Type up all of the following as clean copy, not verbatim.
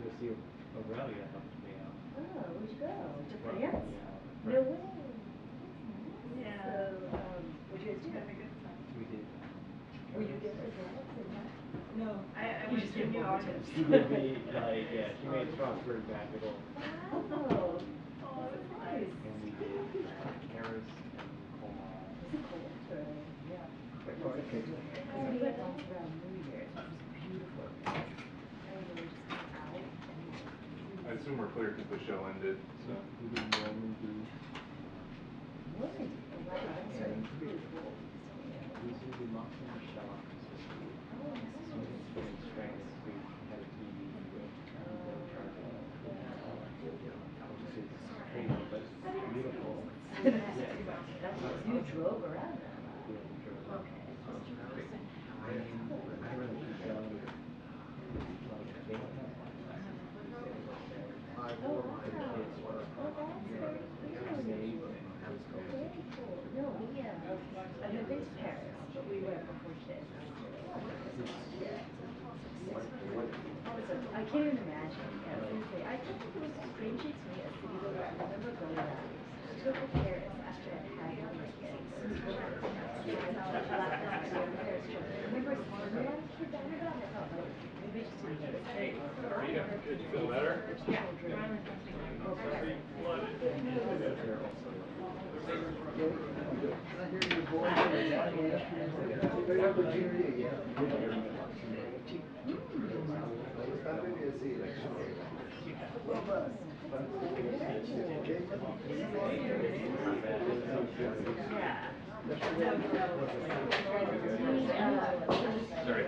to go see Aurelia helped me out. Oh, where'd you go? To Well, France? yeah. No way. Yeah. So, what'd you guys do? Have a good time. We did. Were you there as well? Same time? No, I You went just to did New more August. She did me, like, yeah, she made Strasbourg magical. Wow. Oh, that's nice. And we did Paris and Colmar. Is it cold? Or, yeah. Oh, it's good. Because we went once around New Year's, which was beautiful. And we were just out. And I assume we're clear because the show ended, so. We did Normandy. Normandy? Oh, wow. That's really cool. We did Mont Saint Michel. Oh, nice. Students sprang this week, had a TV with no charger. Which is crazy, but beautiful. You drove around that? Yeah, we drove. Okay. I don't really keep going. Like, they don't have Oh, wow. Oh, that's very cool. Very cool. No, I've never been to Paris, but we went before kids. Yeah. I can't even imagine. Yeah, seriously. I think it was strangely to me a city though that I remember going to go to Paris after I had one of my kids. I remember seeing one kid down there, and I thought, like, maybe I just didn't notice it. You feel better? Yeah. Sorry.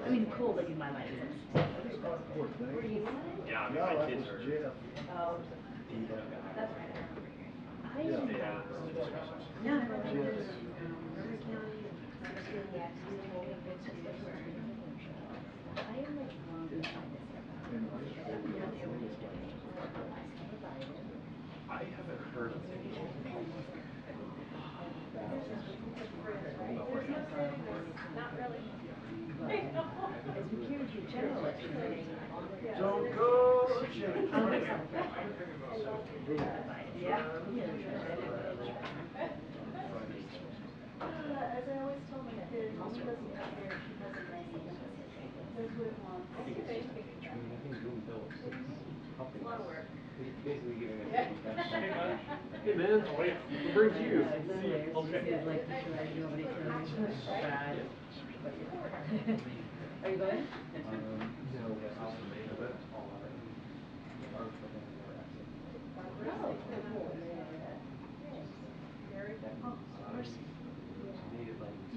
I mean, cool, like in my mind, is were you? Yeah, I mean, my kids are. Oh, that's right. I am not. No, I am like really trying to step I haven't heard of it. Not really. As we hear you generally, Don't go yeah. As I always tell my kids, mommy doesn't have hair, she has a brain. That's what it wants. I think Zoom Phillips is helping A lot of us. work. He's basically giving us Yeah. the best information. Hey man, what brings you? Are you going? No, but I'll make it all of it. Oh, cool. Very good.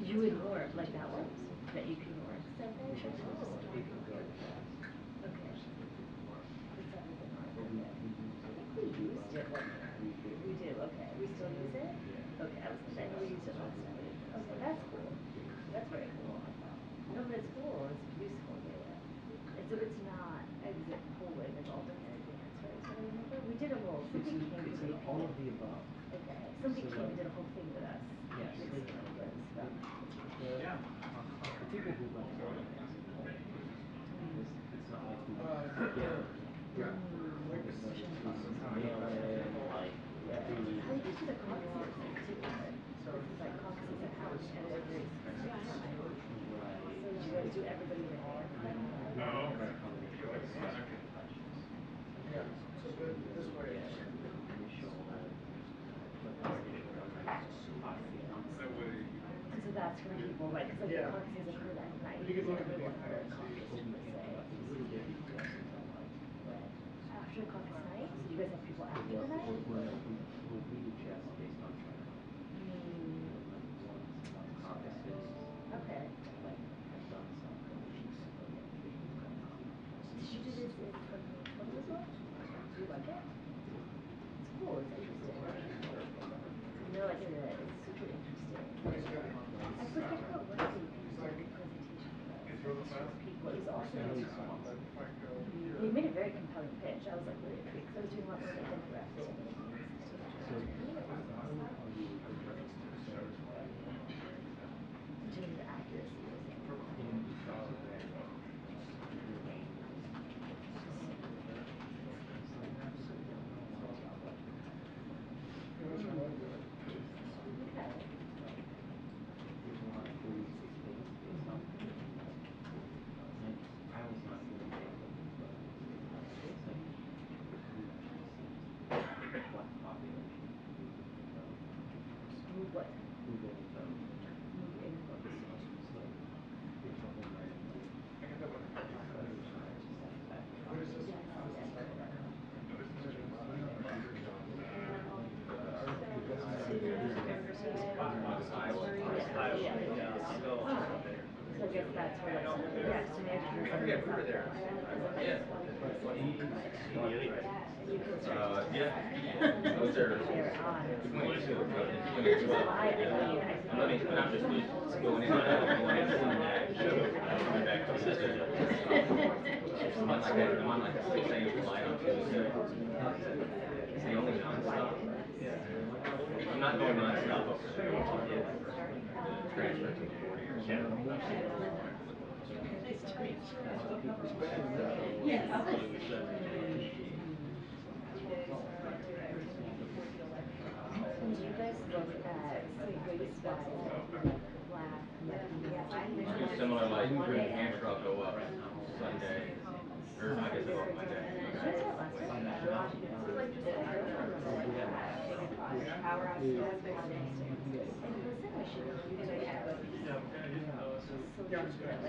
You ignore it like that one? That you can ignore? Okay. We used it. We do, okay. We still use it? Okay, I was gonna say, we used it last time. Okay, that's cool. That's very cool. No, but it's cool, it's useful, yeah. So it's not exit polling, it's alternate advance, right? So I remember, we did a whole, somebody came to It's all of the above. Okay, somebody came and did a whole thing with us. Yes. Yeah. The people who run it, it's not like we get mail in, like, every. How do you do the caucuses thing too? So this is like caucuses that happen every time. So do you guys do everybody in advance? Oh, okay. So good this way. So that's when people, right, because like the caucuses occur that night. You can look at the Everyone for a caucus per se. After a caucus night? So do you guys have people after the night? We'll read just based on trend. Okay. Did you do this in 2020 as well? like it. It's super interesting. I forget what it was the presentation was. People, it was also they made a very compelling pitch. I was like really intrigued. So I was doing a lot more like demographics. In terms of accuracy, what? So I guess that's where like yeah, so maybe I forget, we were there. Yeah. Yeah. I was there. Between the two. I mean, but I'm just going in. I don't want to come back to I'm on like a 6 a.m. flight on Tuesday. It's the only nonstop. I'm not going nonstop over there. Transfer to 40 or something. yes. And do you guys look at race by black, Do similar like hamster, I'll go up Sunday, or I guess I'll go up Monday.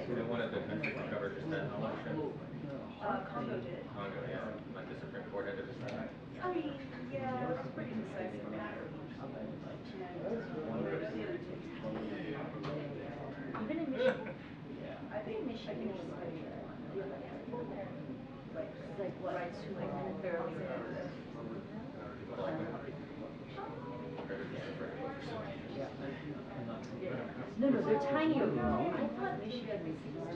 And one of the countries we covered just had an election. Congo did. Congo, yeah, like the Supreme Court had to decide. I mean, yeah, it was a pretty decisive matter. Even in Michigan, I think Michigan was like what? Rights to like fairly. People like them. No, they're tiny overall. I thought Michigan was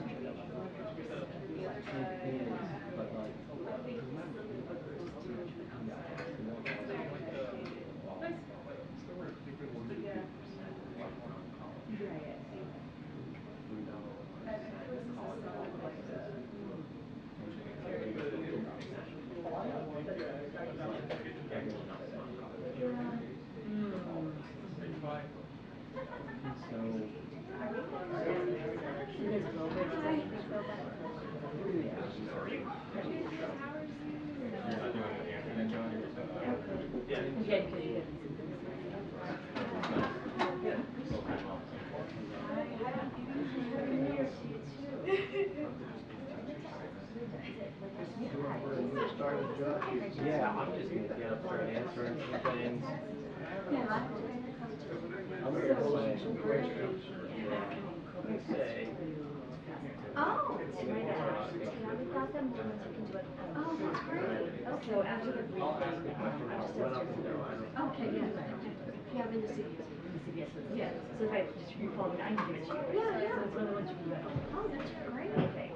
Yeah, I'm just gonna get up there and answer some things. I'm gonna go say. Oh, we got them once you can do it. Oh, that's great. Okay. So after the briefing, okay, yeah. Yeah, I'm in the CBS. Yeah. So if I just recall, I can give it to you. Yeah, yeah. So it's one of the ones you can do at home. Oh, that's great. Okay.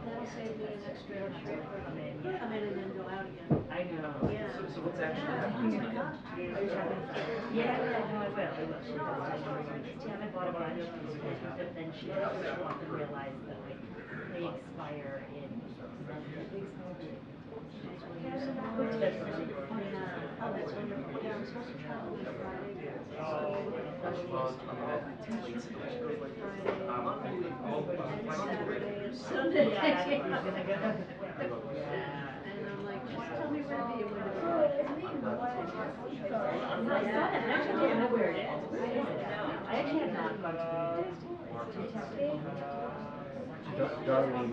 That'll save me an extra trip. Come in and then go out again. I know. Yeah. So what's actually happening tonight? Yeah, no, I will. She haven't bought a bunch, but then she does show up and realize that like they expire in. That's really funny. Oh, that's wonderful. Yeah, I'm supposed to travel on Friday. Saturday and Sunday. Yeah, and I'm like, just tell me where to be. I saw that, and actually I don't know where it is. I actually have not gone to the Darlene.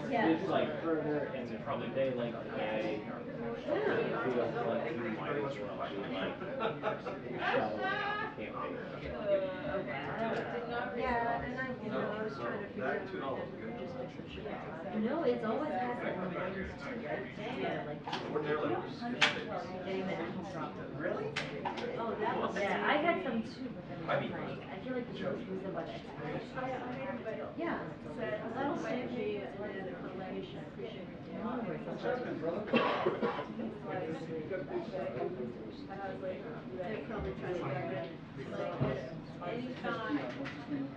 It's like further and from the day like today, it feels like you might as well be like shelling out the campaign. Yeah, and I was trying to figure out just No, it's always has that reminder too, right? Like, getting the actual drop. Really? Oh, that was. Yeah, I had some too, but then I was like, I feel like the most was about the expiration. I made a video. Yeah. Said, that'll save me, and then confirmation, appreciate it. No worries. What's happening, brother? And I was like, they're probably trying to get rid like, anytime.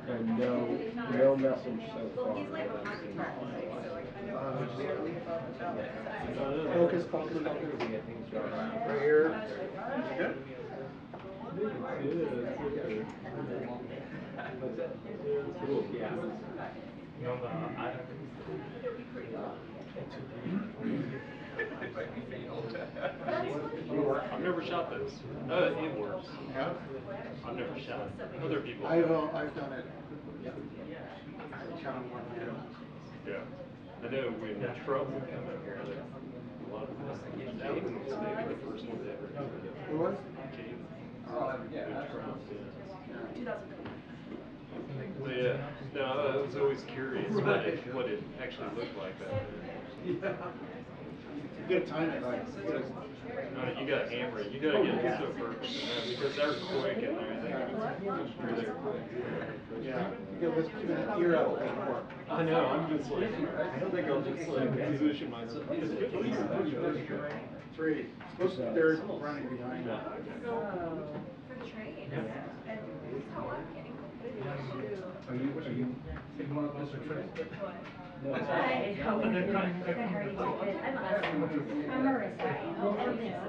And no message so far. Well, he's like a architect, right? So like, I know barely about that. Focus, focus, focus. Right here. Good? Yeah. I've never shot this. It works. Yeah. I've never shot. Other people. I've done it. Channel 1 here. Yeah. I know when Trump would come out here, a lot of Alvin was maybe the first one to ever do it. Who was? Jake. Yeah. With Trump, yeah. 2020. But yeah, no, I was always curious what it actually looked like back then. Good timing, like. You gotta hammer it. You gotta get it so perfect, because they're quick and everything. Really quick. Yeah. You gotta keep an ear out for. I know. I'm just like, I don't think I'll just like position myself. Three. Supposed to be third, running behind. For the train. And this is how I'm getting videos. Are you? No. Hi, how are you? Good, how are you doing? I'm Marissa.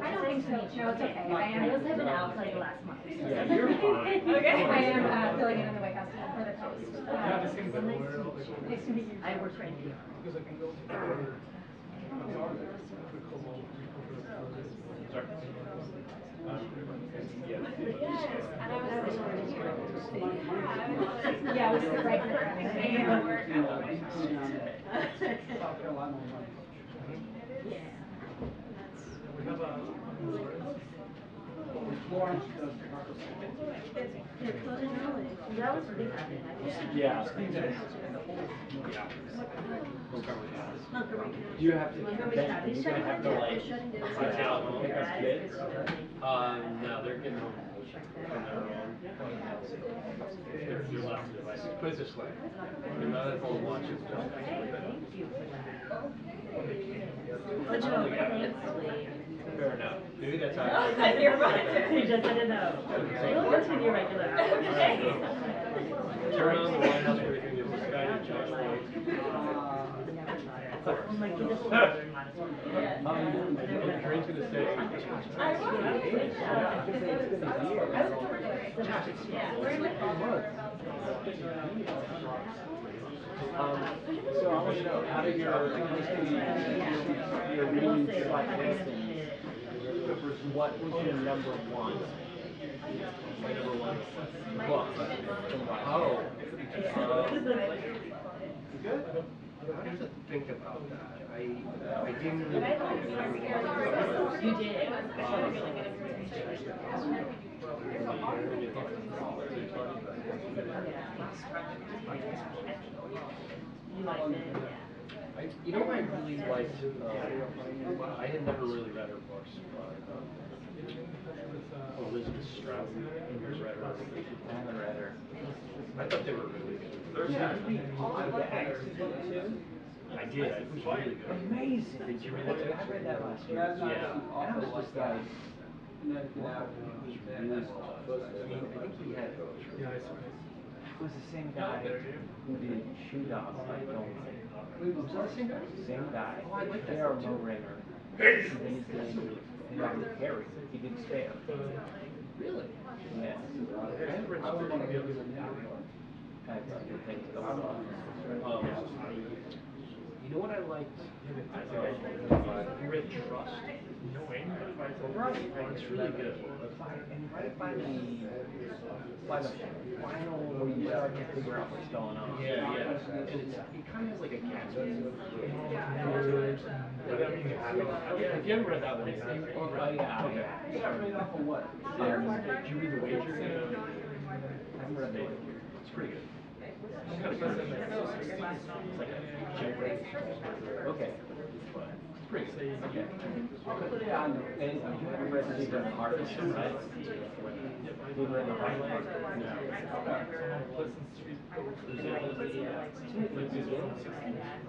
I don't think so. No, it's okay. I also have been out like last month. Yeah, you're fine. Okay. I am filling in on the White House for the Post. Nice to meet you. I work for NPR. Sorry. Yeah, it was right there. That was really happy. Yeah. You have to, then you're gonna have to like, sit down and pick up kids. No, they're getting home on their own. They're left devices. Put it this way. Another phone watches just Thank you for that. fair enough. Maybe that's how. You're right. You just didn't know. You'll work with your regular hours. Turn on the White House briefing. It's this guy named Josh Lloyd. I'm like, you just And Karine's gonna say, So I want to know, how did your reading self-listing, what was your number one? my number one Book. Oh. Good. I have to think about that. I didn't really. You did. You liked it, yeah. You know, I really liked. I had never really read her books, but Elizabeth Strout. I haven't read her. I thought they were really good. I did. It was really good. Amazing. Did you read that too? I read that last year. Yeah. And I was just like, It was really well done. I think he had poetry. it was the same guy who did Shoe Dogs by Don't Think. Was that the same guy? Same guy. Oh, I like that. J.R. Moranger. And then he did Harry. He did Spare. Really? Yes. I haven't read Spare. I have other things going on. You know what I liked? You read Trust? It's really good. And right by the final where you start to figure out what's going on. Yeah, yeah. And it kind of has like a catch. If you haven't read that one, it's okay. Did you read The Wager? I haven't read it. It's pretty good. It's kind of good. It's like a generic. Okay. It's pretty good. Okay. I'll put it on. And you haven't read the Secret Harvest, right? You read the Highlight? No.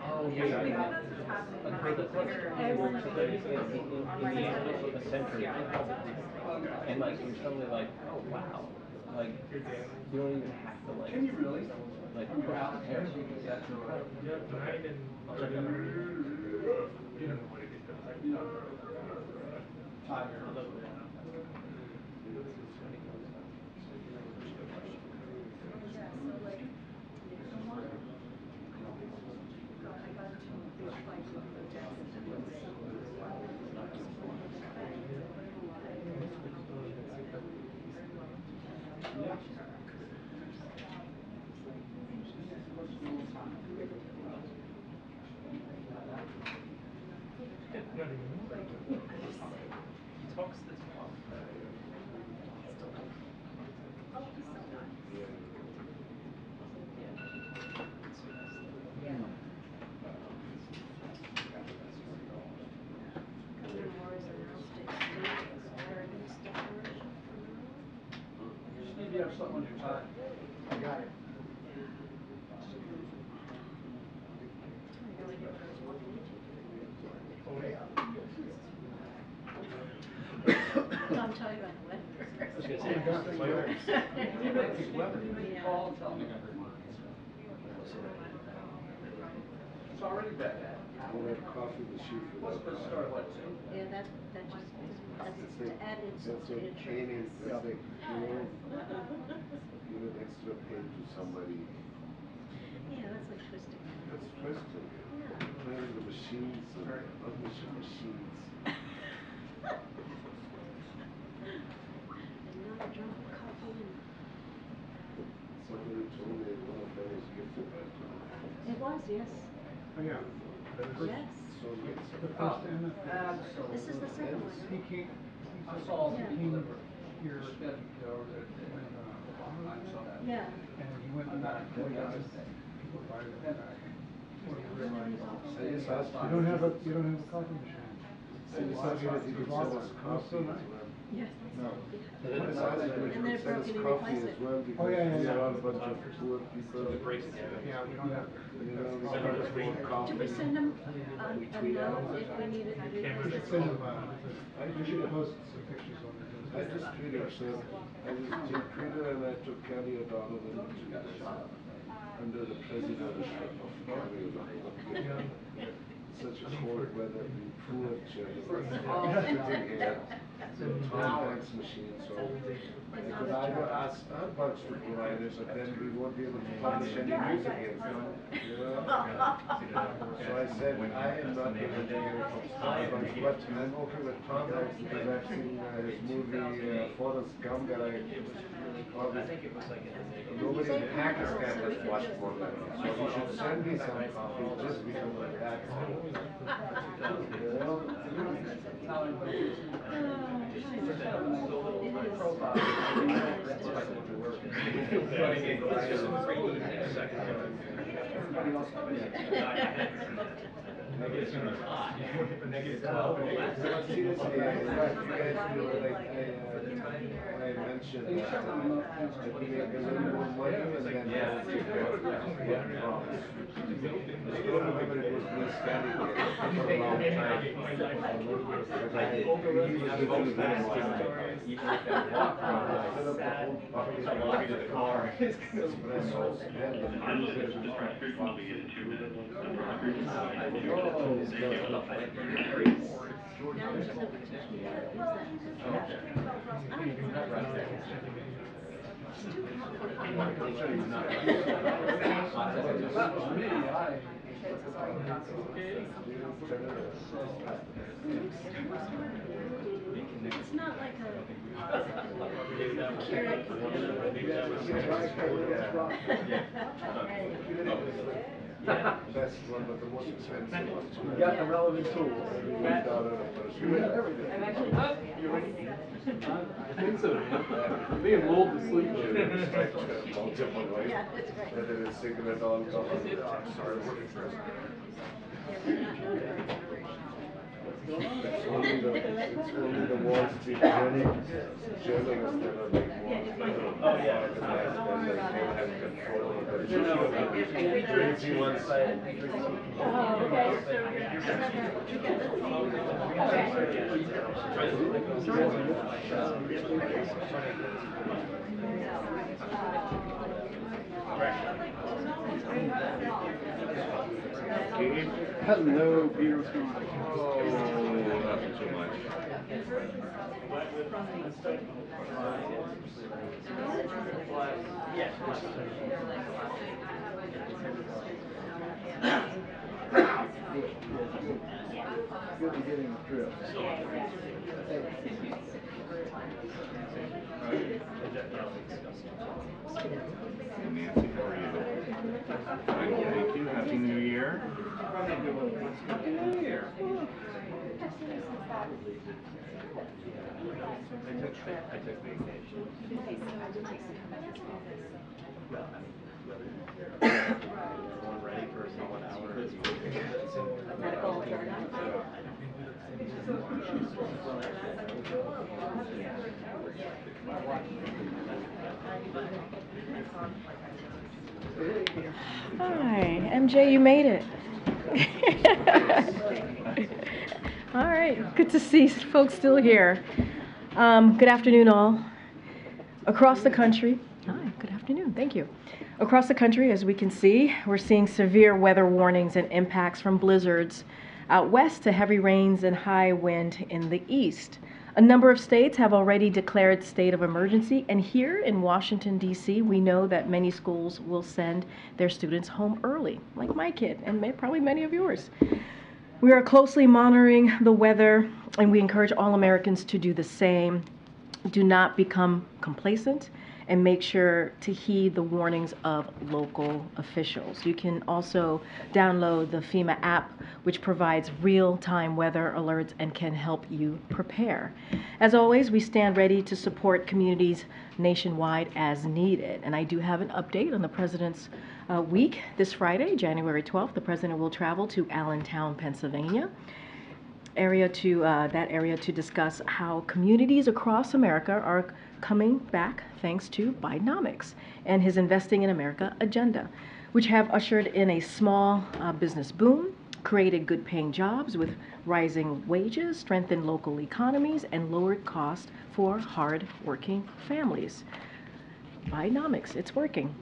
Oh, yeah. A century. And like you're suddenly like, oh wow. Like you don't even have to like. Can you really? Like push the hair. That's right. I'll check that out. You have something on your tie? I got it. Don't tell you about the weather. I was gonna say, Call and tell me. It's already bad. We'll have coffee with sheep What's without the coffee. start, what? Yeah, that's to add insult That's to like painting, injury. that's like, give an extra pain to somebody. Yeah, that's like twisting. That's twisting. Playing the machines and unleashing machines. And not a drop of coffee in. Somebody told me one of them was gifted by God. It was, yes. Oh, yeah. Yes. So it's The first and the absolutely. This is the second one. He came, I saw Yeah. he came here when Obama was up. Yeah. And he went back, people invited him back. When he realized, you don't have a coffee machine. So you said that he could sell us coffee as well. Yes. No. And then But it's I said And we then could sell us broken and coffee replace as it. well Oh, because yeah, we yeah. are a bunch of poor people. it breaks it down. Yeah, we don't have. You know, we can't afford Do coffee. we send them a note if we need it? We should send him, we should post some pictures on it. I just tweeted, so I was Jim Crater and I took Kelly O'Donovan to under the presidentship of Kelly O'Donovan. Such a cold weather, we poor children. Sitting here, Tom Hanks machine, so because I will ask our bunch to provide it, but then we won't be able to publish any music again, you know? So I said, I am not going to do it from Starbucks, but I'm okay with Tom Hanks because I've seen his movie Forrest Gump that I nobody in Pakistan has watched more than me, so he should send me some coffee just because of that. You know? Negative 12. Seriously, I mentioned that I could make a little more money and then remember it was me standing there for a long time. But I usually do that You can make that walk from the lobby to the car. espresso and I'm just trying to figure out how to get it to that. It's not like a. That's one of the most expensive ones. You got the relevant tools. $1 a person. Everything. You ready? I think so, man. Being lulled to sleep. Multiple ways. Yeah, that's right. Whether it's cigarette or alcohol. It's only the Wall Street journalists that are like more organized and like they have control over the Crazy one side. Hello, Peter. What's going on? Oh, nothing too much. Good to get him a trip. Nancy, how are you? Thank you. Happy New Year. Happy New Year. I took vacation. One ready for someone hour. Hi, MJ, you made it. All right, good to see folks still here. Good afternoon, all. Across the country, hi, good afternoon, thank you. Across the country, as we can see, we're seeing severe weather warnings and impacts from blizzards out west to heavy rains and high wind in the east. A number of states have already declared state of emergency, and here in Washington, D.C., we know that many schools will send their students home early, like my kid, and probably many of yours. We are closely monitoring the weather, and we encourage all Americans to do the same. Do not become complacent, and make sure to heed the warnings of local officials. You can also download the FEMA app, which provides real-time weather alerts and can help you prepare. As always, we stand ready to support communities nationwide as needed. And I do have an update on the President's Week. This Friday, January 12th, the President will travel to Allentown, Pennsylvania, that area to discuss how communities across America are coming back thanks to Bidenomics and his Investing in America agenda, which have ushered in a small business boom, created good-paying jobs with rising wages, strengthened local economies, and lowered costs for hard-working families. Bidenomics, it's working.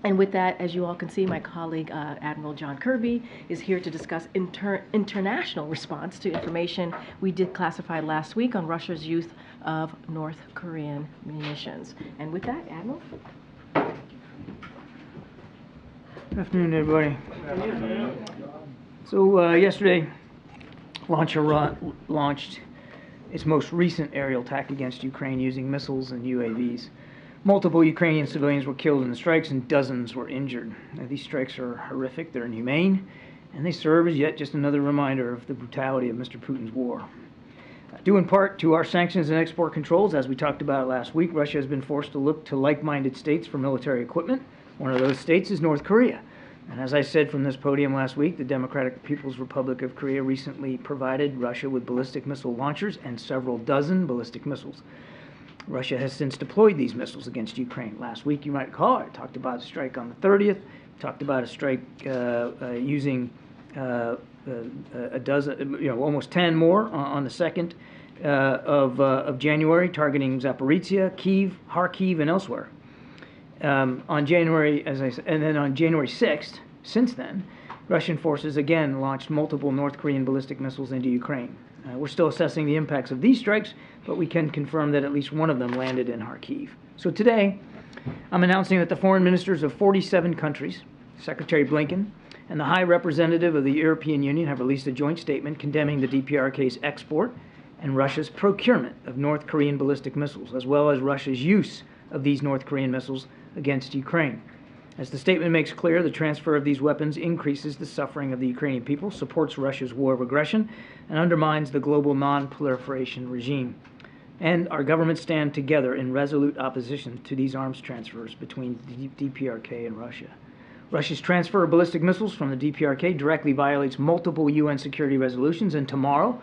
And with that, as you all can see, my colleague, Admiral John Kirby, is here to discuss international response to information we did classify last week on Russia's use of North Korean munitions. And with that, Admiral. Good afternoon, everybody. So yesterday, Russia launched its most recent aerial attack against Ukraine using missiles and UAVs. Multiple Ukrainian civilians were killed in the strikes and dozens were injured. Now, these strikes are horrific, they're inhumane, and they serve as yet just another reminder of the brutality of Mr. Putin's war. Due in part to our sanctions and export controls, as we talked about last week, Russia has been forced to look to like-minded states for military equipment. One of those states is North Korea. And as I said from this podium last week, the Democratic People's Republic of Korea recently provided Russia with ballistic missile launchers and several dozen ballistic missiles. Russia has since deployed these missiles against Ukraine. Last week, you might recall, I talked about a strike on the 30th, talked about a strike using a dozen, almost 10 more on the 2nd of January, targeting Zaporizhia, Kyiv, Kharkiv, and elsewhere. On January, as I said, and then on January 6th, since then, Russian forces again launched multiple North Korean ballistic missiles into Ukraine. We're still assessing the impacts of these strikes, but we can confirm that at least one of them landed in Kharkiv. So today, I'm announcing that the foreign ministers of 47 countries, Secretary Blinken, and the High Representative of the European Union have released a joint statement condemning the DPRK's export and Russia's procurement of North Korean ballistic missiles, as well as Russia's use of these North Korean missiles against Ukraine. As the statement makes clear, the transfer of these weapons increases the suffering of the Ukrainian people, supports Russia's war of aggression, and undermines the global non-proliferation regime. And our governments stand together in resolute opposition to these arms transfers between the DPRK and Russia. Russia's transfer of ballistic missiles from the DPRK directly violates multiple UN security resolutions, and tomorrow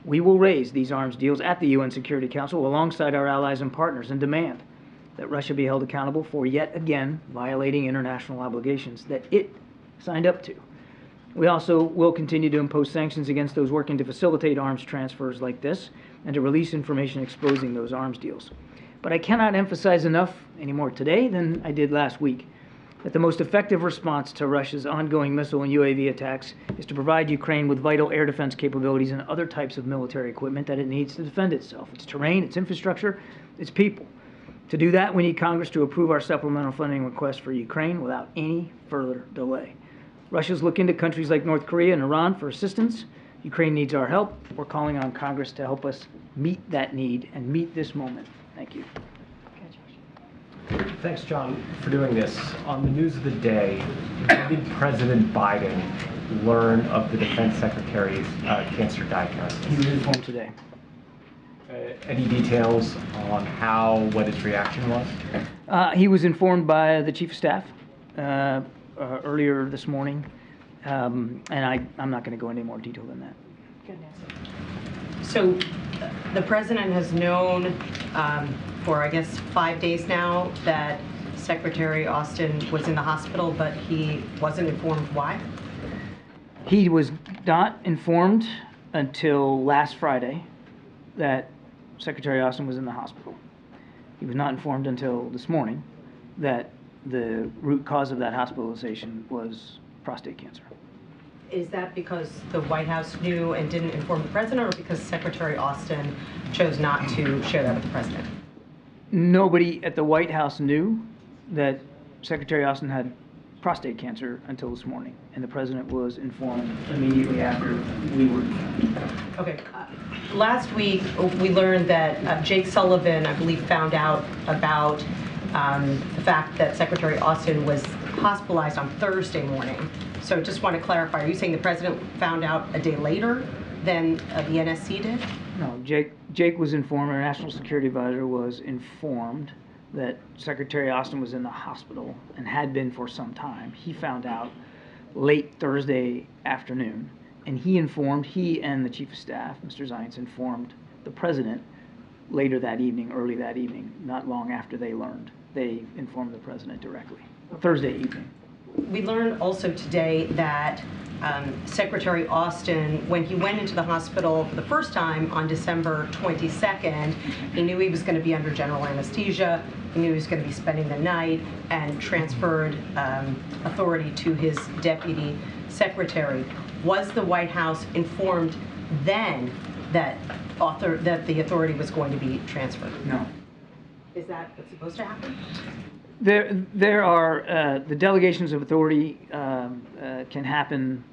we will raise these arms deals at the UN Security Council alongside our allies and partners and demand that Russia be held accountable for yet again violating international obligations that it signed up to. We also will continue to impose sanctions against those working to facilitate arms transfers like this and to release information exposing those arms deals. But I cannot emphasize enough any more today than I did last week that the most effective response to Russia's ongoing missile and UAV attacks is to provide Ukraine with vital air defense capabilities and other types of military equipment that it needs to defend itself, its terrain, its infrastructure, its people. To do that, we need Congress to approve our supplemental funding request for Ukraine without any further delay. Russia's looking to countries like North Korea and Iran for assistance. Ukraine needs our help. We're calling on Congress to help us meet that need and meet this moment. Thank you. Thanks, John, for doing this. On the news of the day, when did President Biden learn of the Defense Secretary's cancer diagnosis? He was informed today. Any details on what his reaction was? He was informed by the Chief of Staff earlier this morning, and I'm not going to go into any more detail than that. So the President has known for, I guess, 5 days now that Secretary Austin was in the hospital, but he wasn't informed why? He was not informed until last Friday that Secretary Austin was in the hospital. He was not informed until this morning that the root cause of that hospitalization was prostate cancer. Is that because the White House knew and didn't inform the President, or because Secretary Austin chose not to share that with the President? Nobody at the White House knew that Secretary Austin had prostate cancer until this morning, and the President was informed immediately after we were informed. Okay. Last week, we learned that Jake Sullivan, I believe, found out about the fact that Secretary Austin was hospitalized on Thursday morning. So just want to clarify, are you saying the President found out a day later than the NSC did? No, Jake was informed, our National Security Advisor was informed that Secretary Austin was in the hospital and had been for some time. He found out late Thursday afternoon, and he and the Chief of Staff, Mr. Zients, informed the President later that evening, early that evening, not long after they learned. They informed the President directly, Thursday evening. We learned also today that Secretary Austin, when he went into the hospital for the first time on December 22nd, he knew he was going to be under general anesthesia, he knew he was going to be spending the night, and transferred authority to his deputy secretary. Was the White House informed then that the authority was going to be transferred? No. Is that what's supposed to happen? There are the delegations of authority can happen.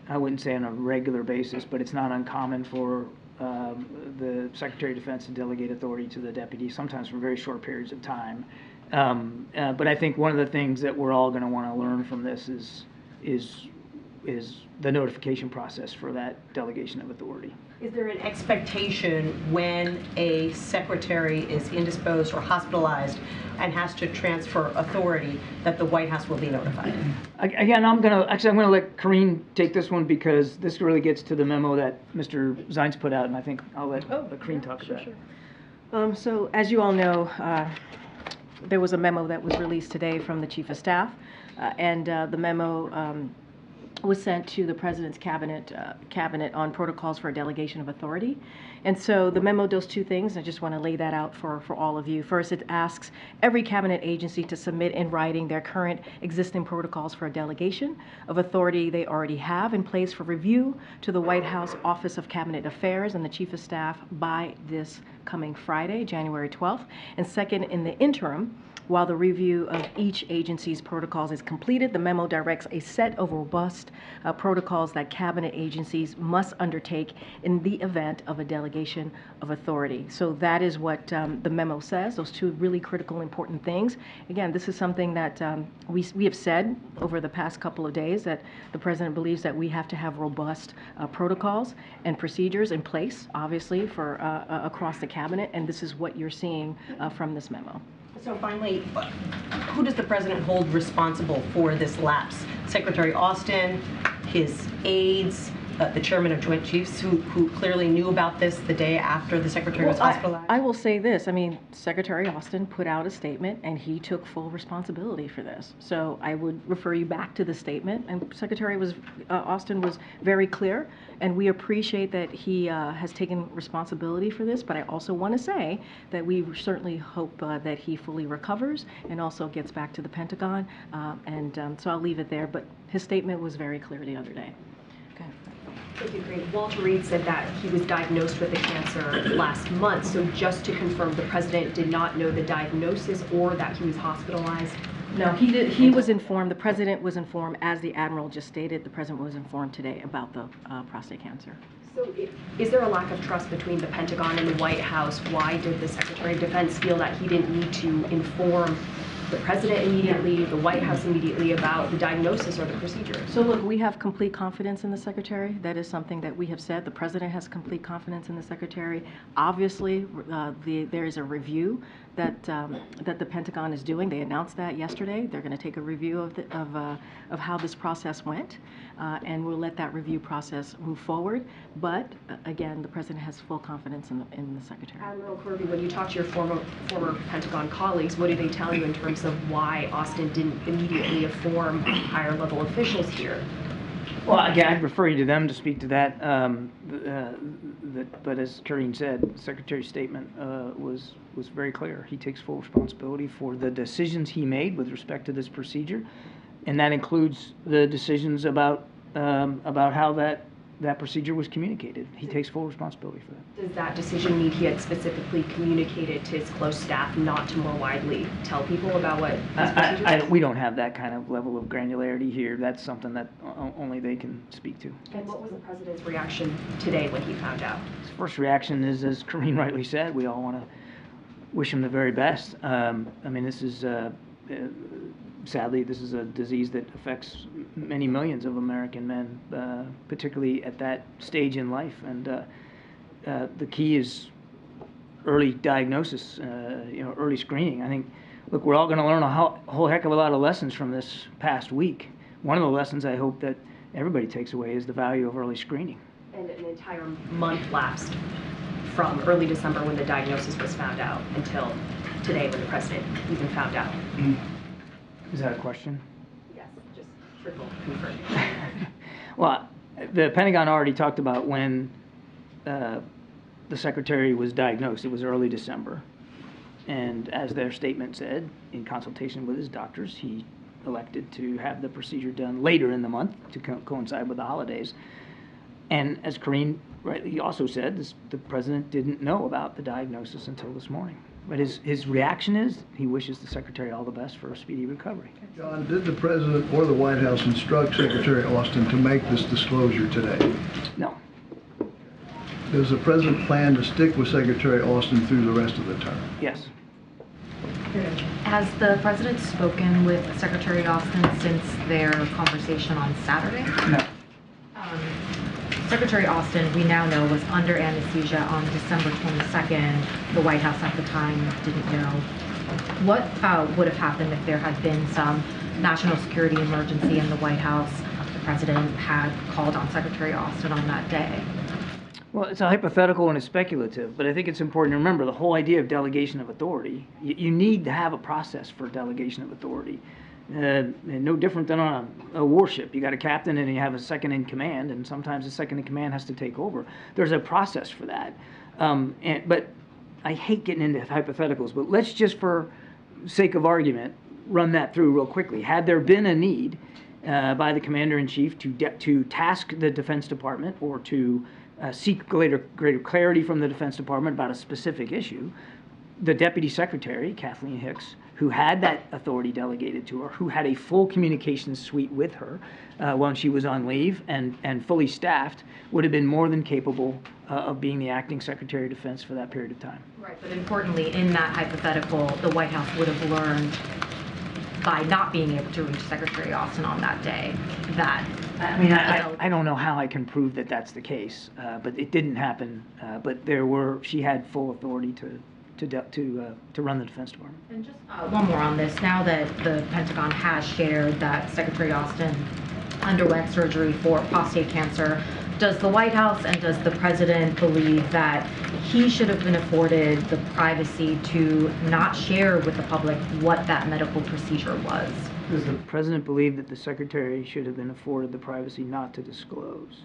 I wouldn't say on a regular basis, but it's not uncommon for the Secretary of Defense to delegate authority to the deputy, sometimes for very short periods of time. But I think one of the things that we're all going to want to learn from this is the notification process for that delegation of authority. Is there an expectation when a secretary is indisposed or hospitalized and has to transfer authority that the White House will be notified? Again, I'm going to let Karine take this one because this really gets to the memo that Mr. Zients put out, and I think I'll let Karine talk about it. Sure. So as you all know, there was a memo that was released today from the Chief of Staff, and the memo was sent to the President's cabinet on protocols for a delegation of authority. And so the memo does two things. I just want to lay that out for all of you. First, it asks every cabinet agency to submit in writing their current existing protocols for a delegation of authority they already have in place for review to the White House Office of Cabinet Affairs and the Chief of Staff by this coming Friday, January 12th. And second, in the interim, while the review of each agency's protocols is completed, the memo directs a set of robust protocols that cabinet agencies must undertake in the event of a delegation of authority. So that is what the memo says, those two really critical, important things. Again, this is something that we have said over the past couple of days, that the President believes that we have to have robust protocols and procedures in place, obviously, for across the cabinet, and this is what you're seeing from this memo. So finally, who does the President hold responsible for this lapse? Secretary Austin, his aides, the chairman of Joint Chiefs, who clearly knew about this the day after the Secretary was hospitalized? I will say this. I mean, Secretary Austin put out a statement, and he took full responsibility for this. So I would refer you back to the statement. And Secretary Austin was very clear, and we appreciate that he has taken responsibility for this. But I also want to say that we certainly hope that he fully recovers and also gets back to the Pentagon. So I'll leave it there. But his statement was very clear the other day. Okay. Thank you, Karine. Walter Reed said that he was diagnosed with the cancer last month. So just to confirm, the President did not know the diagnosis or that he was hospitalized? No, he did. He was informed. The President was informed, as the Admiral just stated. The President was informed today about the prostate cancer. So is there a lack of trust between the Pentagon and the White House? Why did the Secretary of Defense feel that he didn't need to inform the President immediately, the White House immediately about the diagnosis or the procedure? So look, we have complete confidence in the Secretary. That is something that we have said. The President has complete confidence in the Secretary. Obviously, there is a review that the Pentagon is doing. They announced that yesterday. They're going to take a review of how this process went, and we'll let that review process move forward. But again, the President has full confidence in the Secretary. Admiral Kirby, when you talk to your former Pentagon colleagues, what do they tell you in terms of why Austin didn't immediately inform higher level officials here? Well, again, I'd refer you to them to speak to that. But as Karine said, the Secretary's statement was very clear. He takes full responsibility for the decisions he made with respect to this procedure, and that includes the decisions about how that procedure was communicated. He takes full responsibility for that. Does that decision mean he had specifically communicated to his close staff not to more widely tell people about what his procedure is? We don't have that kind of level of granularity here. That's something that only they can speak to. And what was the President's reaction today when he found out? His first reaction is, as Karine rightly said, we all want to wish him the very best. I mean, this is sadly, this is a disease that affects many millions of American men, particularly at that stage in life. And the key is early diagnosis, early screening. I think, look, we're all going to learn a whole heck of a lot of lessons from this past week. One of the lessons I hope that everybody takes away is the value of early screening. And an entire month lapsed from early December when the diagnosis was found out until today when the President even found out. Is that a question? Yes, just triple confirming. Well, the Pentagon already talked about when the Secretary was diagnosed. It was early December. And as their statement said, in consultation with his doctors, he elected to have the procedure done later in the month to coincide with the holidays. And as Karine rightly also said, the President didn't know about the diagnosis until this morning. But his reaction is he wishes the Secretary all the best for a speedy recovery. John, did the President or the White House instruct Secretary Austin to make this disclosure today? No. Does the President plan to stick with Secretary Austin through the rest of the term? Yes. Has the President spoken with Secretary Austin since their conversation on Saturday? No. Secretary Austin, we now know, was under anesthesia on December 22nd. The White House at the time didn't know. What would have happened if there had been some national security emergency in the White House? The President had called on Secretary Austin on that day. Well, it's a hypothetical and it's speculative, but I think it's important to remember the whole idea of delegation of authority. You need to have a process for delegation of authority. No different than on a warship. You got a captain and you have a second in command, and sometimes the second in command has to take over. There's a process for that. But I hate getting into hypotheticals, but let's just, for sake of argument, run that through real quickly. Had there been a need by the Commander-in-Chief to task the Defense Department or to seek greater clarity from the Defense Department about a specific issue, the deputy secretary, Kathleen Hicks, who had that authority delegated to her, who had a full communications suite with her when she was on leave and fully staffed, would have been more than capable of being the acting Secretary of Defense for that period of time. Right, but importantly, in that hypothetical, the White House would have learned by not being able to reach Secretary Austin on that day that. I mean, I don't know how I can prove that that's the case, but it didn't happen. But she had full authority to run the Defense Department. And just one more on this. Now that the Pentagon has shared that Secretary Austin underwent surgery for prostate cancer, does the White House and does the President believe that he should have been afforded the privacy to not share with the public what that medical procedure was? Does the President believe that the Secretary should have been afforded the privacy not to disclose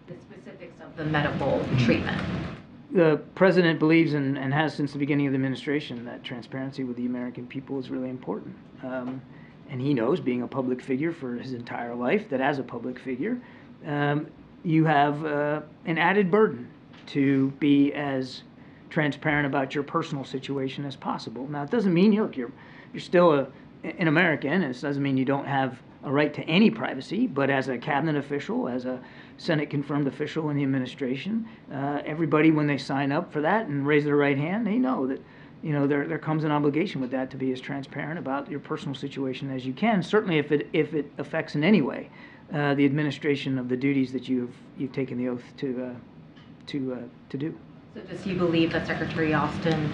the specifics of the medical treatment? The President believes and has since the beginning of the administration that transparency with the American people is really important. And he knows, being a public figure for his entire life, that as a public figure, you have an added burden to be as transparent about your personal situation as possible. Now, it doesn't mean, look, you're still an American, and it doesn't mean you don't have a right to any privacy, but as a cabinet official, as a Senate-confirmed official in the administration, everybody, when they sign up for that and raise their right hand, they know that there comes an obligation with that to be as transparent about your personal situation as you can, certainly if it affects in any way the administration of the duties that you've taken the oath to do. So does he believe that Secretary Austin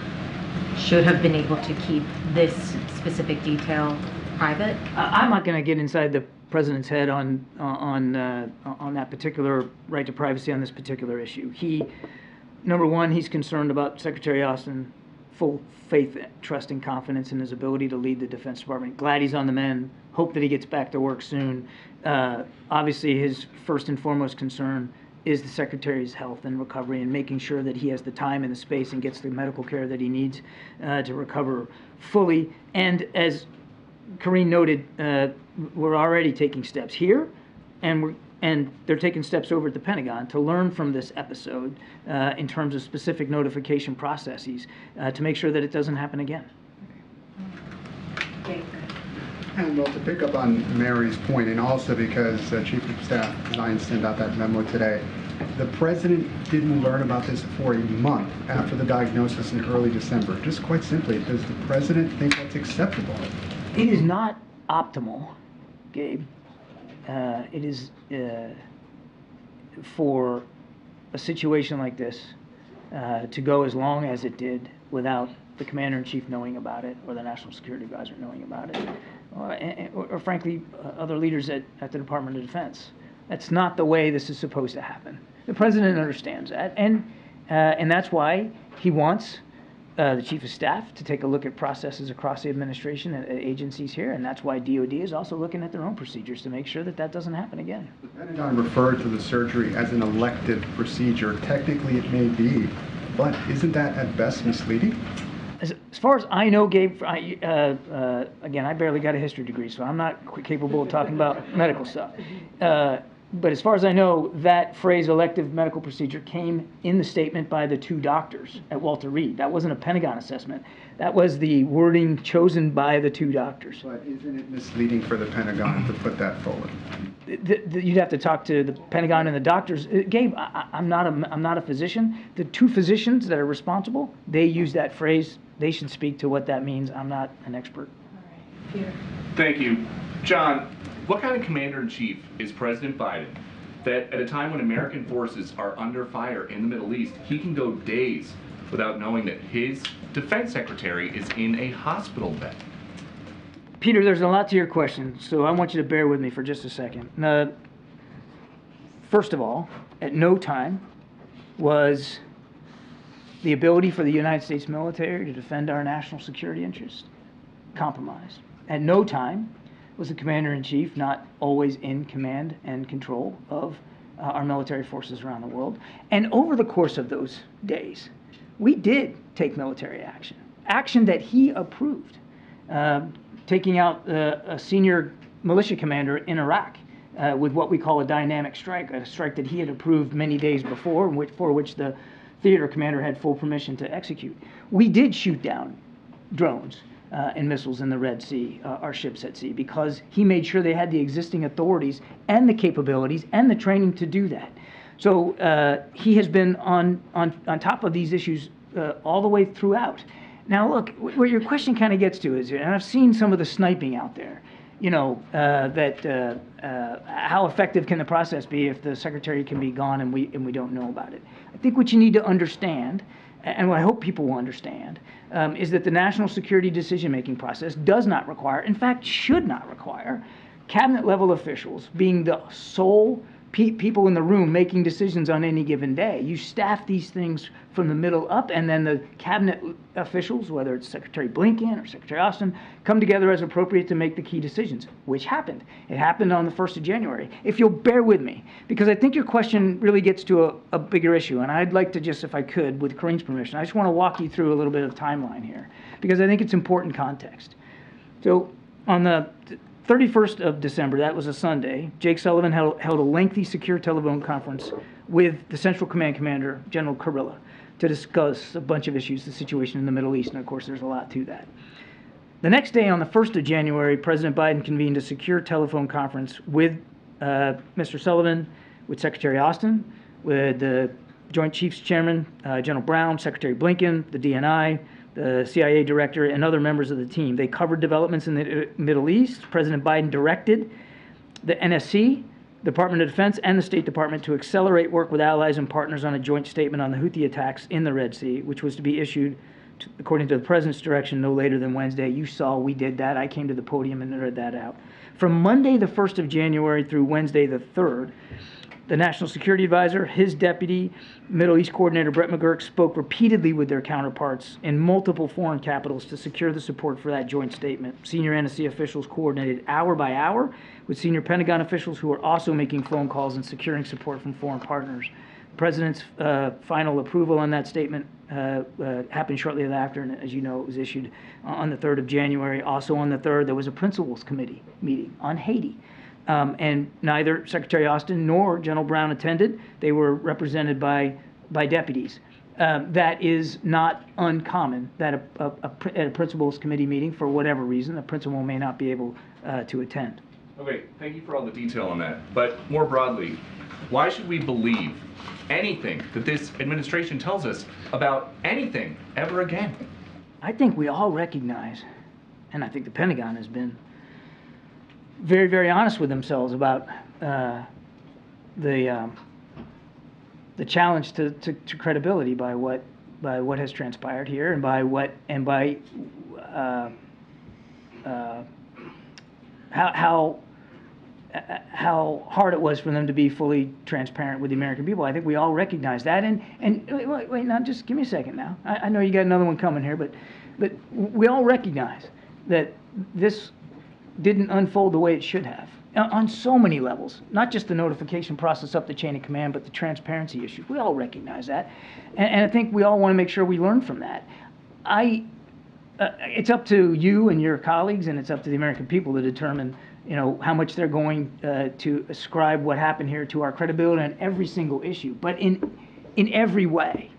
should have been able to keep this specific detail private? I'm not going to get inside the President's head on that particular right to privacy on this particular issue. Number one, he's concerned about Secretary Austin full faith, trust, and confidence in his ability to lead the Defense Department. Glad he's on the mend. Hope that he gets back to work soon. Obviously, his first and foremost concern is the Secretary's health and recovery and making sure that he has the time and the space and gets the medical care that he needs to recover fully. And as Karine noted, we're already taking steps here, and they're taking steps over at the Pentagon to learn from this episode in terms of specific notification processes to make sure that it doesn't happen again. And well, to pick up on Mary's point, and also because Chief of Staff Zion sent out that memo today, the President didn't learn about this for a month after the diagnosis in early December. Just quite simply, does the President think that's acceptable? It is not optimal, Gabe. It is for a situation like this to go as long as it did without the Commander-in-Chief knowing about it or the National Security Advisor knowing about it, or frankly, other leaders at the Department of Defense. That's not the way this is supposed to happen. The President understands that, and that's why he wants the Chief of Staff to take a look at processes across the administration and agencies here, and that's why DOD is also looking at their own procedures to make sure that that doesn't happen again. The Pentagon referred to the surgery as an elective procedure. Technically, it may be, but isn't that at best misleading? As far as I know, Gabe, again, I barely got a history degree, so I'm not capable of talking about medical stuff. But as far as I know, that phrase elective medical procedure came in the statement by the two doctors at Walter Reed. That wasn't a Pentagon assessment. That was the wording chosen by the two doctors. But isn't it misleading for the Pentagon to put that forward? You'd have to talk to the Pentagon and the doctors. Gabe, I'm not a physician. The two physicians that are responsible, they use that phrase. They should speak to what that means. I'm not an expert. All right, Peter. Thank you. John, what kind of commander-in-chief is President Biden that at a time when American forces are under fire in the Middle East, he can go days without knowing that his defense secretary is in a hospital bed? Peter, there's a lot to your question, so I want you to bear with me for just a second. First of all, at no time was the ability for the United States military to defend our national security interests compromised. At no time was the Commander-in-Chief not always in command and control of our military forces around the world. And over the course of those days, we did take military action that he approved, taking out a senior militia commander in Iraq with what we call a dynamic strike, a strike that he had approved many days before, for which the theater commander had full permission to execute. We did shoot down drones and missiles in the Red Sea, our ships at sea, because he made sure they had the existing authorities and the capabilities and the training to do that. So he has been on top of these issues all the way throughout. Now, look, where your question kind of gets to is, and I've seen some of the sniping out there, you know, how effective can the process be if the secretary can be gone and we don't know about it? I think what you need to understand, and what I hope people will understand, is that the national security decision-making process does not require, in fact, should not require, cabinet-level officials being the sole people in the room making decisions on any given day. You staff these things from the middle up, and then the cabinet officials, whether it's Secretary Blinken or Secretary Austin, come together as appropriate to make the key decisions, which happened. It happened on the 1st of January. If you'll bear with me, because I think your question really gets to a bigger issue, and I'd like to just, if I could, with Karine's permission, I just want to walk you through a little bit of timeline here, because I think it's important context. So on the 31st of December, that was a Sunday, Jake Sullivan held a lengthy secure telephone conference with the Central Command Commander, General Kurilla, to discuss a bunch of issues, the situation in the Middle East, and of course there's a lot to that. The next day, on the 1st of January, President Biden convened a secure telephone conference with Mr. Sullivan, with Secretary Austin, with the Joint Chiefs Chairman, General Brown, Secretary Blinken, the DNI, the CIA director, and other members of the team. They covered developments in the Middle East. President Biden directed the NSC, Department of Defense, and the State Department to accelerate work with allies and partners on a joint statement on the Houthi attacks in the Red Sea, which was to be issued, according to the President's direction, no later than Wednesday. You saw we did that. I came to the podium and read that out. From Monday, the 1st of January, through Wednesday, the 3rd, the National Security Advisor, his deputy, Middle East Coordinator Brett McGurk, spoke repeatedly with their counterparts in multiple foreign capitals to secure the support for that joint statement. Senior NSC officials coordinated hour by hour with senior Pentagon officials who were also making phone calls and securing support from foreign partners. The President's final approval on that statement happened shortly thereafter, and as you know, it was issued on the 3rd of January. Also on the 3rd, there was a Principals Committee meeting on Haiti. And neither Secretary Austin nor General Brown attended. They were represented by deputies. That is not uncommon, that at a principals committee meeting, for whatever reason, the principal may not be able to attend. Okay, thank you for all the detail on that. But more broadly, why should we believe anything that this administration tells us about anything ever again? I think we all recognize, and I think the Pentagon has been very, very honest with themselves about the challenge to credibility by what has transpired here, and by how hard it was for them to be fully transparent with the American people. I think we all recognize that. And wait, now just give me a second now. I know you got another one coming here, but we all recognize that this didn't unfold the way it should have on so many levels, not just the notification process up the chain of command, but the transparency issues. We all recognize that, and I think we all want to make sure we learn from that. It's up to you and your colleagues, and it's up to the American people to determine, you know, how much they're going to ascribe what happened here to our credibility on every single issue. But in every way,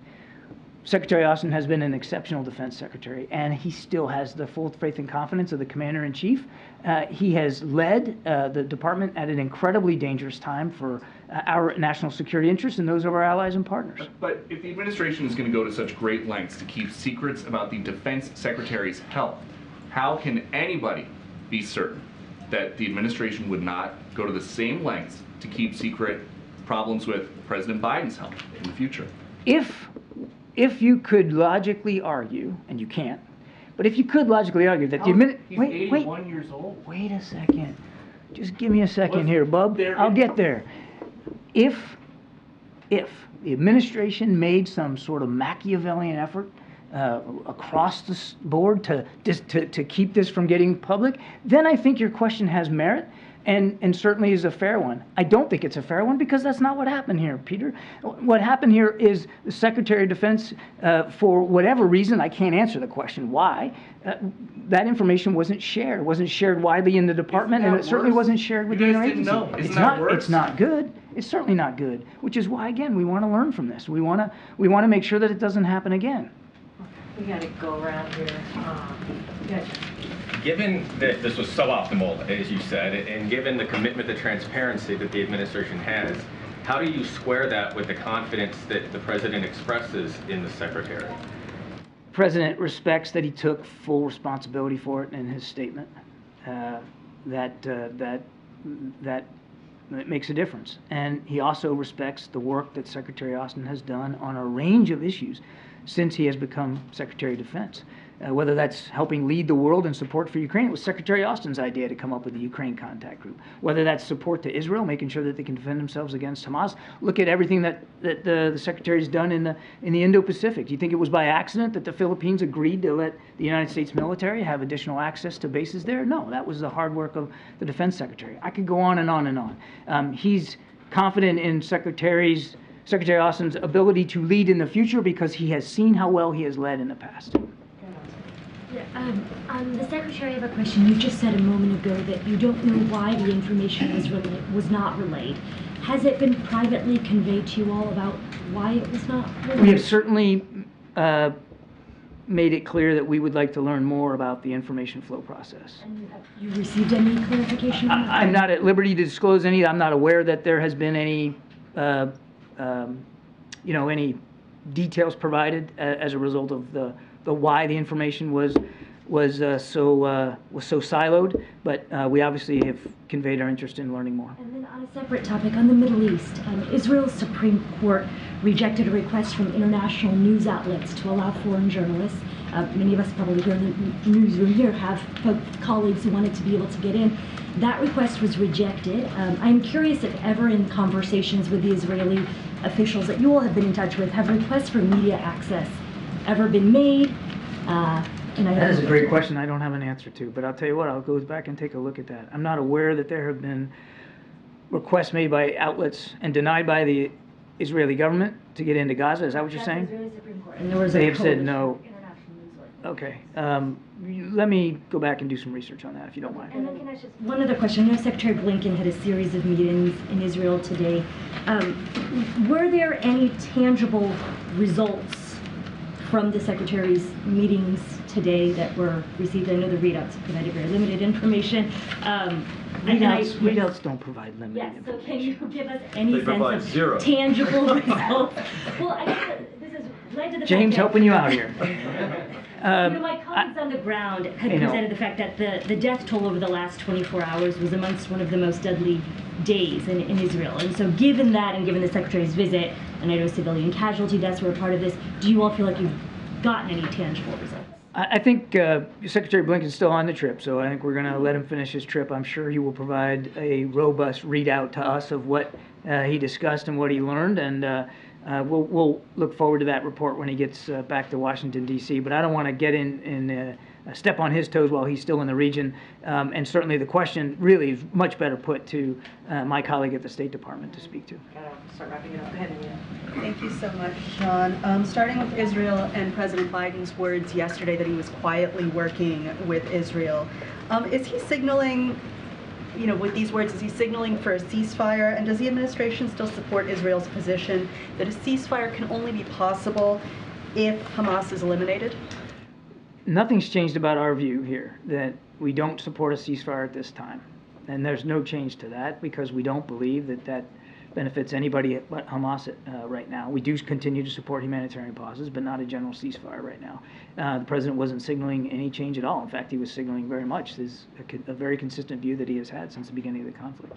Secretary Austin has been an exceptional defense secretary, and he still has the full faith and confidence of the commander-in-chief. He has led the department at an incredibly dangerous time for our national security interests and those of our allies and partners. But if the administration is going to go to such great lengths to keep secrets about the defense secretary's health, how can anybody be certain that the administration would not go to the same lengths to keep secret problems with President Biden's health in the future? If you could logically argue, and you can't, but if you could logically argue that He's 81 years old. Wait a second. Just give me a second here, bub. I'll get there. If the administration made some sort of Machiavellian effort across the board to keep this from getting public, then I think your question has merit. And certainly is a fair one. I don't think it's a fair one because that's not what happened here, Peter. What happened here is the Secretary of Defense, for whatever reason, I can't answer the question why, that information wasn't shared. It wasn't shared widely in the department, and it certainly wasn't shared with the interagency. Isn't that worse? It's not good. It's certainly not good, which is why, again, we want to learn from this. We want to make sure that it doesn't happen again. We got to go around here. Given that this was suboptimal, as you said, and given the commitment to transparency that the administration has, how do you square that with the confidence that the president expresses in the secretary? The president respects that he took full responsibility for it in his statement. That makes a difference. And he also respects the work that Secretary Austin has done on a range of issues since he has become Secretary of Defense. Whether that's helping lead the world in support for Ukraine, it was Secretary Austin's idea to come up with the Ukraine Contact Group. Whether that's support to Israel, making sure that they can defend themselves against Hamas. Look at everything that the Secretary's done in the Indo-Pacific. Do you think it was by accident that the Philippines agreed to let the United States military have additional access to bases there? No, that was the hard work of the Defense Secretary. I could go on and on and on. He's confident in Secretary Austin's ability to lead in the future because he has seen how well he has led in the past. The Secretary, I have a question. You just said a moment ago that you don't know why the information was not relayed. Has it been privately conveyed to you all about why it was not relayed? We have certainly made it clear that we would like to learn more about the information flow process. And have you received any clarification on that? I'm not at liberty to disclose any. I'm not aware that there has been any, any details provided as a result of the why the information was so siloed, but we obviously have conveyed our interest in learning more. And then on a separate topic, on the Middle East, Israel's Supreme Court rejected a request from international news outlets to allow foreign journalists. Many of us probably here in the newsroom here have colleagues who wanted to be able to get in. That request was rejected. I'm curious if ever in conversations with the Israeli officials that you all have been in touch with, have requests for media access ever been made? That is a great question I don't have an answer to, but I'll tell you what, I'll go back and take a look at that. I'm not aware that there have been requests made by outlets and denied by the Israeli government to get into Gaza. Is that what you're saying? Israeli Supreme Court. And there was they have said no. Okay. Let me go back and do some research on that, if you don't mind. And then can I just, one other question. I know Secretary Blinken had a series of meetings in Israel today. Were there any tangible results from the Secretary's meetings today that were received? I know the readouts provided very limited information. Readouts don't provide limited information. So can you give us any sense of tangible results? Well, I guess this is led to the James fact helping you out here. My colleagues on the ground had presented the fact that the death toll over the last 24 hours was amongst one of the most deadly days in Israel. And so given that and given the Secretary's visit, and I know civilian casualty deaths were a part of this, do you all feel like you've gotten any tangible results? I think Secretary Blinken's still on the trip, so I think we're going to let him finish his trip. I'm sure he will provide a robust readout to us of what he discussed and what he learned, and we'll look forward to that report when he gets back to Washington, D.C. But I don't want to get in step on his toes while he's still in the region. And certainly the question really is much better put to my colleague at the State Department to speak to. Start wrapping it up. Go ahead, Anita. Thank you so much, Sean. Starting with Israel and President Biden's words yesterday that he was quietly working with Israel. Is he signaling, with these words, is he signaling for a ceasefire? And does the administration still support Israel's position that a ceasefire can only be possible if Hamas is eliminated? Nothing's changed about our view here, that we don't support a ceasefire at this time. And there's no change to that because we don't believe that benefits anybody but Hamas right now. We do continue to support humanitarian pauses, but not a general ceasefire right now. The president wasn't signaling any change at all. In fact, he was signaling very much a very consistent view that he has had since the beginning of the conflict.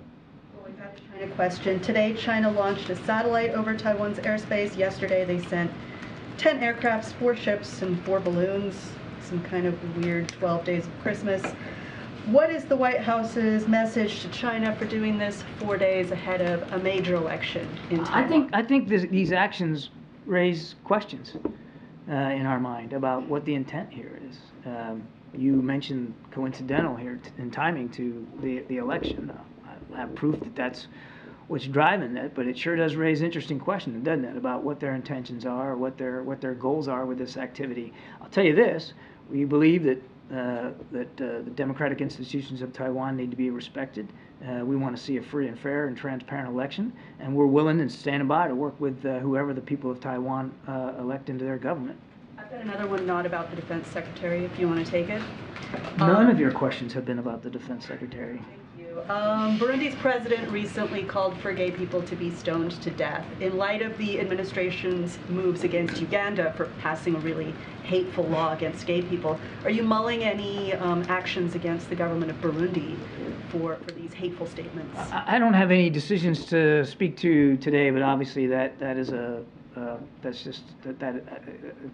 Well, we've got the China question. Today, China launched a satellite over Taiwan's airspace. Yesterday, they sent 10 aircrafts, 4 ships, and 4 balloons. Some kind of weird 12 days of Christmas. What is the White House's message to China for doing this 4 days ahead of a major election in Taiwan? I think these actions raise questions in our mind about what the intent here is. You mentioned coincidental here in timing to the election. I have proof that that's what's driving it, but it sure does raise interesting questions, doesn't it, about what their intentions are, what their goals are with this activity. I'll tell you this. We believe that the democratic institutions of Taiwan need to be respected. We want to see a free and fair and transparent election, and we're willing and standing by to work with whoever the people of Taiwan elect into their government. I've got another one not about the defense secretary, if you want to take it. None of your questions have been about the defense secretary. Burundi's president recently called for gay people to be stoned to death. In light of the administration's moves against Uganda for passing a really hateful law against gay people, are you mulling any actions against the government of Burundi for these hateful statements? I don't have any decisions to speak to today, but obviously that is that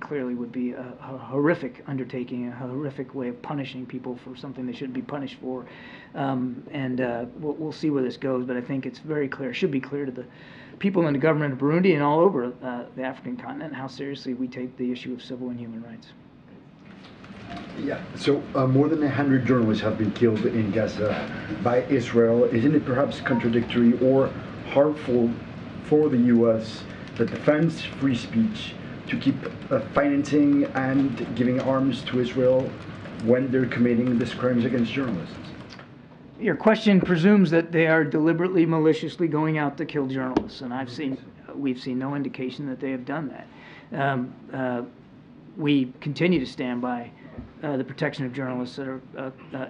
clearly would be a horrific undertaking, a horrific way of punishing people for something they shouldn't be punished for, and we'll see where this goes. But I think it's very clear, should be clear to the people in the government of Burundi and all over the African continent how seriously we take the issue of civil and human rights. Yeah, so more than 100 journalists have been killed in Gaza by Israel. Isn't it perhaps contradictory or harmful for the U.S. that defends free speech to keep financing and giving arms to Israel when they're committing these crimes against journalists? Your question presumes that they are deliberately, maliciously going out to kill journalists, and we've seen no indication that they have done that. We continue to stand by the protection of journalists that are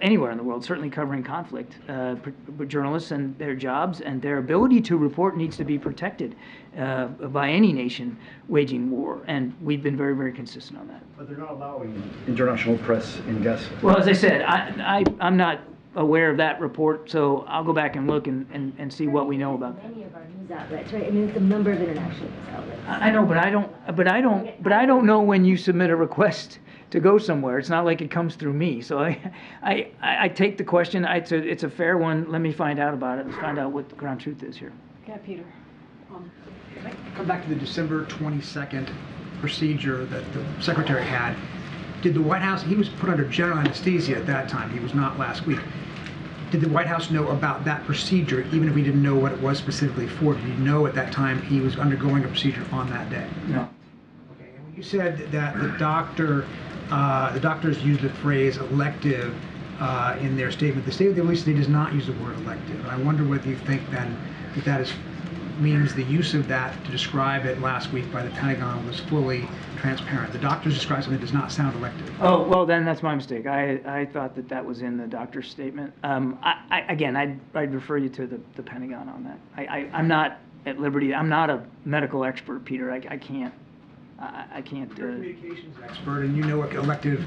anywhere in the world, certainly covering conflict. Journalists and their jobs and their ability to report needs to be protected by any nation waging war, and we've been very, very consistent on that. But they're not allowing international press in Gaza. Well, as I said, I'm not aware of that report, so I'll go back and look and see what we know about that. Many of our news outlets, right? I mean, it's a number of international news outlets. I know, but I don't know when you submit a request to go somewhere. It's not like it comes through me. So I take the question. It's a fair one. Let me find out about it. Let's find out what the ground truth is here. Yeah, Peter. Come back to the December 22nd procedure that the secretary had. Did the White House, he was put under general anesthesia at that time. He was not last week. Did the White House know about that procedure, even if we didn't know what it was specifically for? Did he know at that time he was undergoing a procedure on that day? No. Okay, and when you said that the doctors used the phrase elective in their statement, the statement they released today does not use the word elective. I wonder whether you think then that means the use of that to describe it last week by the Pentagon was fully transparent. The doctors described something that does not sound elective. Oh, well, then that's my mistake. I thought that was in the doctor's statement. Again, I'd refer you to the Pentagon on that. I'm not at liberty. I'm not a medical expert, Peter. I can't. You're a communications expert, and you know what elective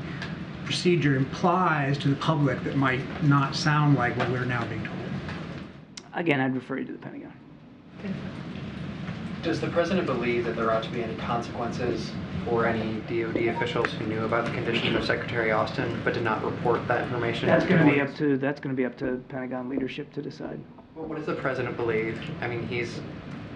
procedure implies to the public that might not sound like what we're now being told. Again, I'd refer you to the Pentagon. Does the president believe that there ought to be any consequences for any DoD officials who knew about the condition of Secretary Austin but did not report that information? That's going to be up to Pentagon leadership to decide. Well, what does the president believe? I mean, he's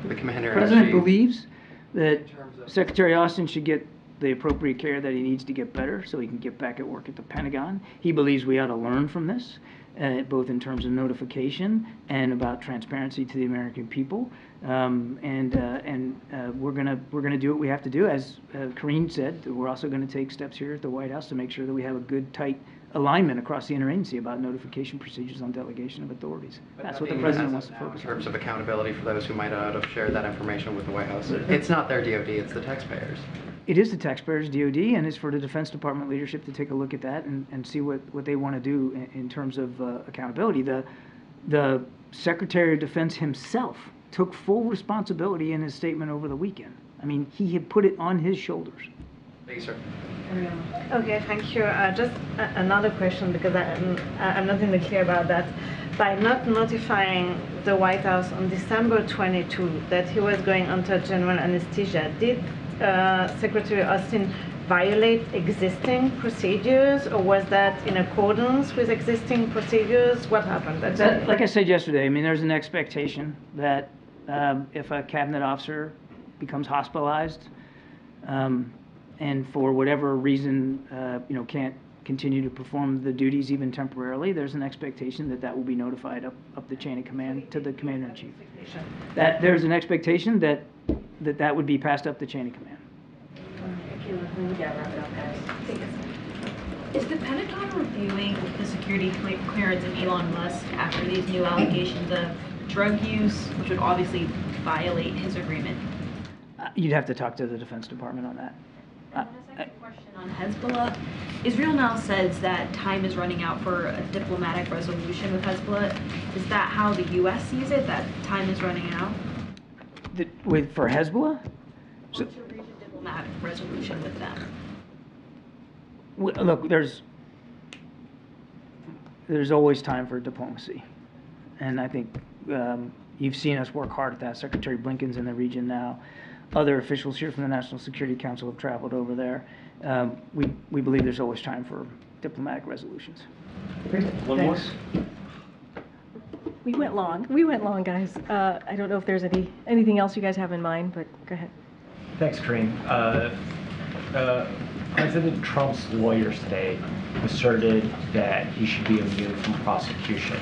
the commander-in-chief. The president believes that Secretary Austin should get the appropriate care that he needs to get better so he can get back at work at the Pentagon. He believes we ought to learn from this, both in terms of notification and about transparency to the American people. We're gonna do what we have to do. As Karine said, we're also going to take steps here at the White House to make sure that we have a good, tight alignment across the interagency about notification procedures on delegation of authorities. That's what the president wants to focus on. In terms of accountability for those who might not have shared that information with the White House, it's not their DoD, it's the taxpayers. It is the taxpayers' DoD, and it's for the Defense Department leadership to take a look at that and see what they want to do in terms of accountability. The Secretary of Defense himself took full responsibility in his statement over the weekend. I mean, he had put it on his shoulders. Thank you, sir. Okay, thank you. Just another question, because I'm not in the clear about that. By not notifying the White House on December 22 that he was going under general anesthesia, did Secretary Austin violate existing procedures, or was that in accordance with existing procedures? What happened? Like I said yesterday, I mean, there's an expectation that if a cabinet officer becomes hospitalized and for whatever reason, can't continue to perform the duties even temporarily, there's an expectation that will be notified up the chain of command to the commander-in-chief. That there's an expectation that would be passed up the chain of command. Thank you. Yeah, wrap it up, guys. Is the Pentagon reviewing the security clearance of Elon Musk after these new allegations of drug use, which would obviously violate his agreement? You'd have to talk to the Defense Department on that. On Hezbollah, Israel now says that time is running out for a diplomatic resolution with Hezbollah. Is that how the U.S. sees it, that time is running out? For Hezbollah? To reach a diplomatic resolution with them. Look, there's always time for diplomacy. And I think you've seen us work hard at that. Secretary Blinken's in the region now. Other officials here from the National Security Council have traveled over there. We believe there's always time for diplomatic resolutions. One more? We went long, guys. I don't know if there's anything else you guys have in mind, but go ahead. Thanks, Karine. President Trump's lawyers today asserted that he should be immune from prosecution.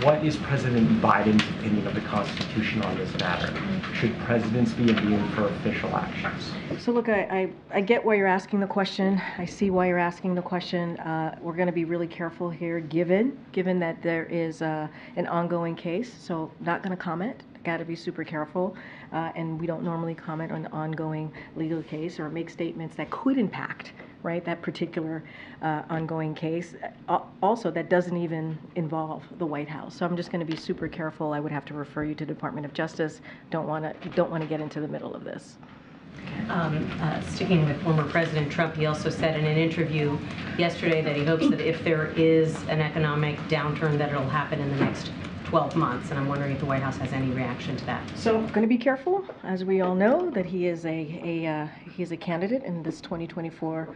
What is President Biden's opinion of the Constitution on this matter? Should presidents be immune for official actions? So look, I get why you're asking the question. I see why you're asking the question. We're going to be really careful here, given that there is an ongoing case. So not going to comment. Got to be super careful. And we don't normally comment on an ongoing legal case or make statements that could impact, right, that particular ongoing case. Also, that doesn't even involve the White House. So I'm just going to be super careful. I would have to refer you to the Department of Justice. Don't want to get into the middle of this. Sticking with former President Trump, he also said in an interview yesterday that he hopes that if there is an economic downturn, that it'll happen in the next 12 months, and I'm wondering if the White House has any reaction to that. So I'm going to be careful, as we all know, that he is a candidate in this 2024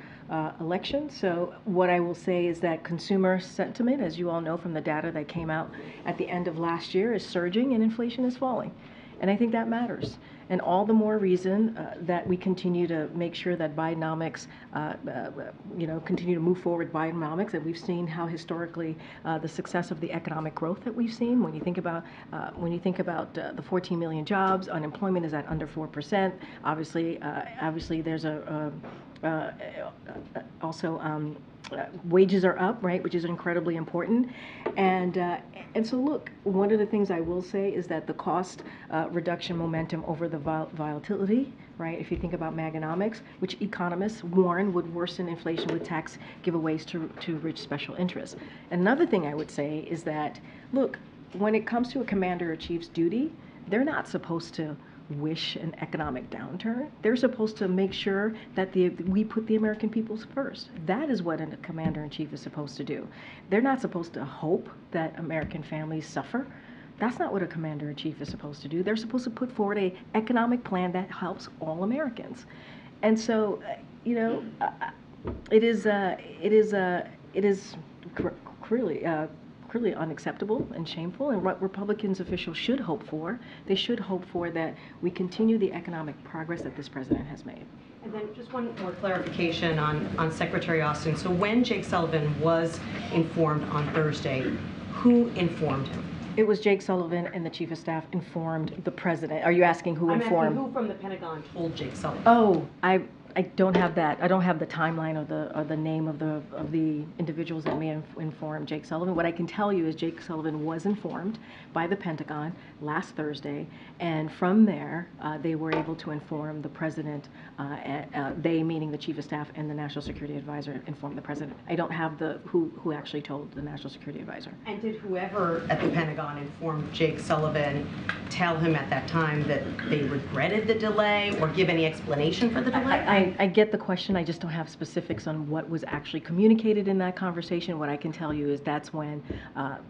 election. So what I will say is that consumer sentiment, as you all know from the data that came out at the end of last year, is surging and inflation is falling. And I think that matters. And all the more reason that we continue to make sure that Bidenomics, continue to move forward Bidenomics. And we've seen how historically the success of the economic growth that we've seen. When you think about the 14 million jobs, unemployment is at under 4%. Obviously, there's wages are up, right, which is incredibly important. And so look, one of the things I will say is that the cost reduction momentum over the volatility, right, if you think about Maganomics, which economists warn would worsen inflation with tax giveaways to rich special interests. Another thing I would say is that, look, when it comes to a commander-in-chief's duty, they're not supposed to wish an economic downturn. They're supposed to make sure that we put the American people first. That is what a commander-in-chief is supposed to do. They're not supposed to hope that American families suffer. That's not what a commander-in-chief is supposed to do. They're supposed to put forward an economic plan that helps all Americans. And so, it is clearly unacceptable and shameful, and what Republicans officials should hope for, they should hope for that we continue the economic progress that this president has made. And then just one more clarification on Secretary Austin. So when Jake Sullivan was informed on Thursday, who informed him? It was Jake Sullivan, and the Chief of Staff informed the president. Are you asking who informed? I'm asking who from the Pentagon told Jake Sullivan? Oh, I don't have that. I don't have the timeline or the name of the individuals that may have informed Jake Sullivan. What I can tell you is Jake Sullivan was informed by the Pentagon last Thursday, and from there they were able to inform the president. They, meaning the Chief of Staff and the National Security Advisor, informed the president. I don't have who actually told the National Security Advisor. And did whoever at the Pentagon informed Jake Sullivan tell him at that time that they regretted the delay or give any explanation for the delay? I get the question. I just don't have specifics on what was actually communicated in that conversation. What I can tell you is that's when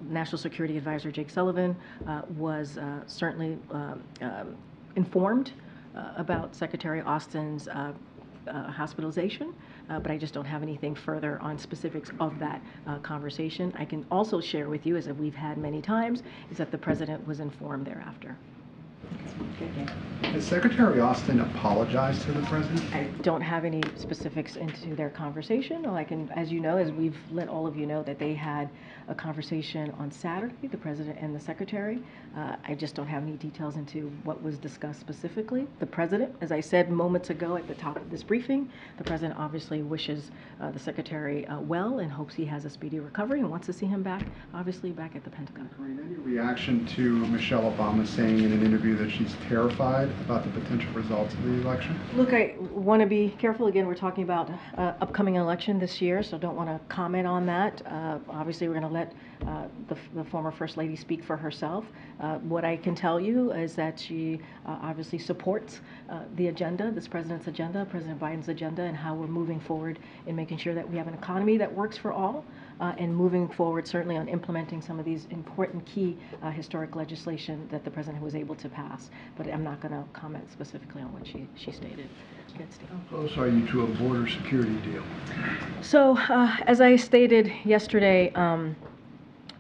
National Security Advisor Jake Sullivan was certainly informed about Secretary Austin's hospitalization, but I just don't have anything further on specifics of that conversation. I can also share with you, as we've had many times, is that the president was informed thereafter. Has Secretary Austin apologized to the president? I don't have any specifics into their conversation. All I can, as you know, as we've let all of you know, that they had a conversation on Saturday, the president and the secretary. I just don't have any details into what was discussed specifically. The president, as I said moments ago at the top of this briefing, the president obviously wishes the secretary well and hopes he has a speedy recovery and wants to see him back, obviously back at the Pentagon. Any reaction to Michelle Obama saying in an interview that she's terrified about the potential results of the election? Look, I want to be careful. Again, we're talking about upcoming election this year, so don't want to comment on that. Obviously, we're going to let the former First Lady speak for herself. What I can tell you is that she obviously supports the agenda, this president's agenda, President Biden's agenda, and how we're moving forward in making sure that we have an economy that works for all, and moving forward certainly on implementing some of these important key historic legislation that the president was able to pass. But I'm not going to comment specifically on what she stated. Good, Steve. How close are you to a border security deal? So as I stated yesterday,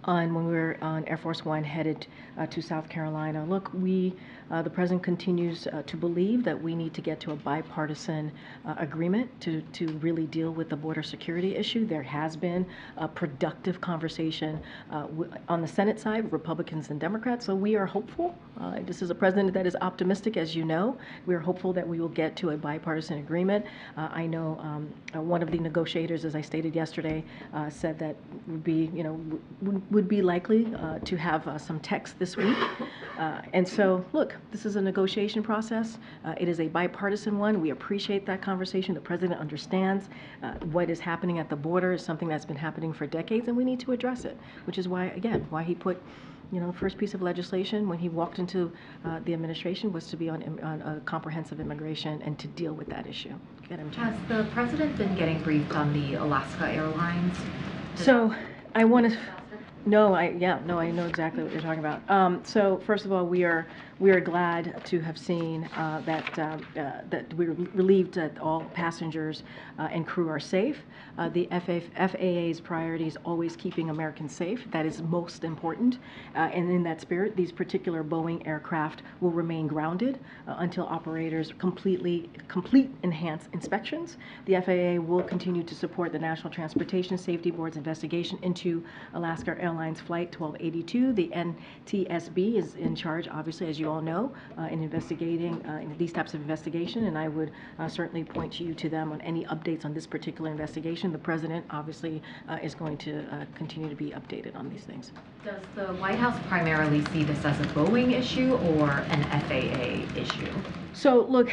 when we were on Air Force One headed to South Carolina, look, the president continues to believe that we need to get to a bipartisan agreement to really deal with the border security issue. There has been a productive conversation on the Senate side, Republicans and Democrats, so we are hopeful. This is a president that is optimistic, as you know. We are hopeful that we will get to a bipartisan agreement. I know one of the negotiators, as I stated yesterday, said that would be likely to have some text this week. And so, look, this is a negotiation process. It is a bipartisan one. We appreciate that conversation. The president understands what is happening at the border is something that's been happening for decades, and we need to address it, which is why, again, why he put the first piece of legislation when he walked into the administration was to be on a comprehensive immigration and to deal with that issue. Has the president been getting briefed on the Alaska Airlines? So I want to. No, I know exactly what you're talking about. So first of all, we are glad to have seen that we're relieved that all passengers and crew are safe. The FAA's priority is always keeping Americans safe. That is most important. And in that spirit, these particular Boeing aircraft will remain grounded until operators complete enhanced inspections. The FAA will continue to support the National Transportation Safety Board's investigation into Alaska Airlines Flight 1282. The NTSB is in charge, obviously, as you all know, in investigating in these types of investigation, and I would certainly point you to them on any updates on this particular investigation. The president, obviously, is going to continue to be updated on these things. Does the White House primarily see this as a Boeing issue or an FAA issue? So, look,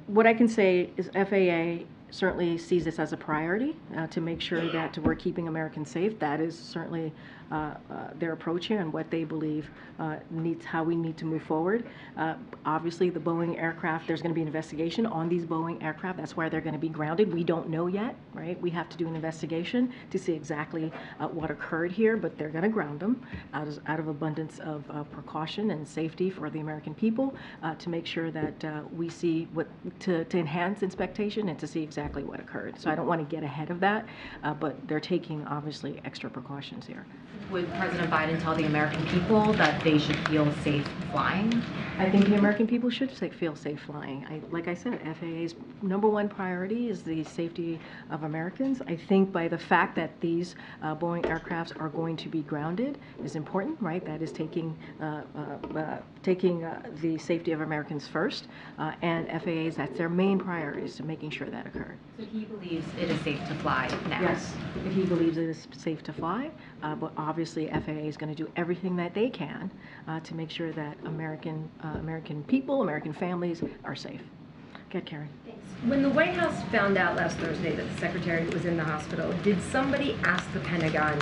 what I can say is FAA certainly sees this as a priority to make sure that we're keeping Americans safe. That is certainly their approach here and what they believe how we need to move forward. Obviously, the Boeing aircraft, there's going to be an investigation on these Boeing aircraft. That's why they're going to be grounded. We don't know yet, right? We have to do an investigation to see exactly what occurred here, but they're going to ground them out of abundance of precaution and safety for the American people to make sure that we see to enhance inspection and to see exactly what occurred. So I don't want to get ahead of that, but they're taking obviously extra precautions here. Would President Biden tell the American people that they should feel safe flying? I think the American people should feel safe flying. Like I said, FAA's #1 priority is the safety of Americans. I think by the fact that these Boeing aircrafts are going to be grounded is important, right? That is taking the safety of Americans first, and FAA's, that's their main priority, is to making sure that occurred. So he believes it is safe to fly now? Yes, he believes it is safe to fly, but obviously FAA is going to do everything that they can to make sure that American people, American families are safe. Get Karine. When the White House found out last Thursday that the secretary was in the hospital, did somebody ask the Pentagon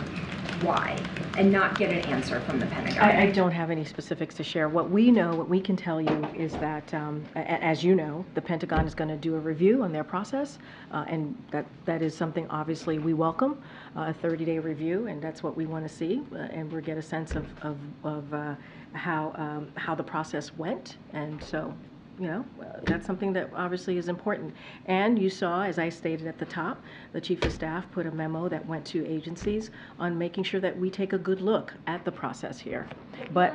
why and not get an answer from the Pentagon? I don't have any specifics to share. What we know, what we can tell you is that, as you know, the Pentagon is going to do a review on their process, and that is something obviously we welcome, a 30-day review, and that's what we want to see, and we'll get a sense of how the process went, and so That's something that obviously is important. And you saw, as I stated at the top, the Chief of Staff put a memo that went to agencies on making sure that we take a good look at the process here. But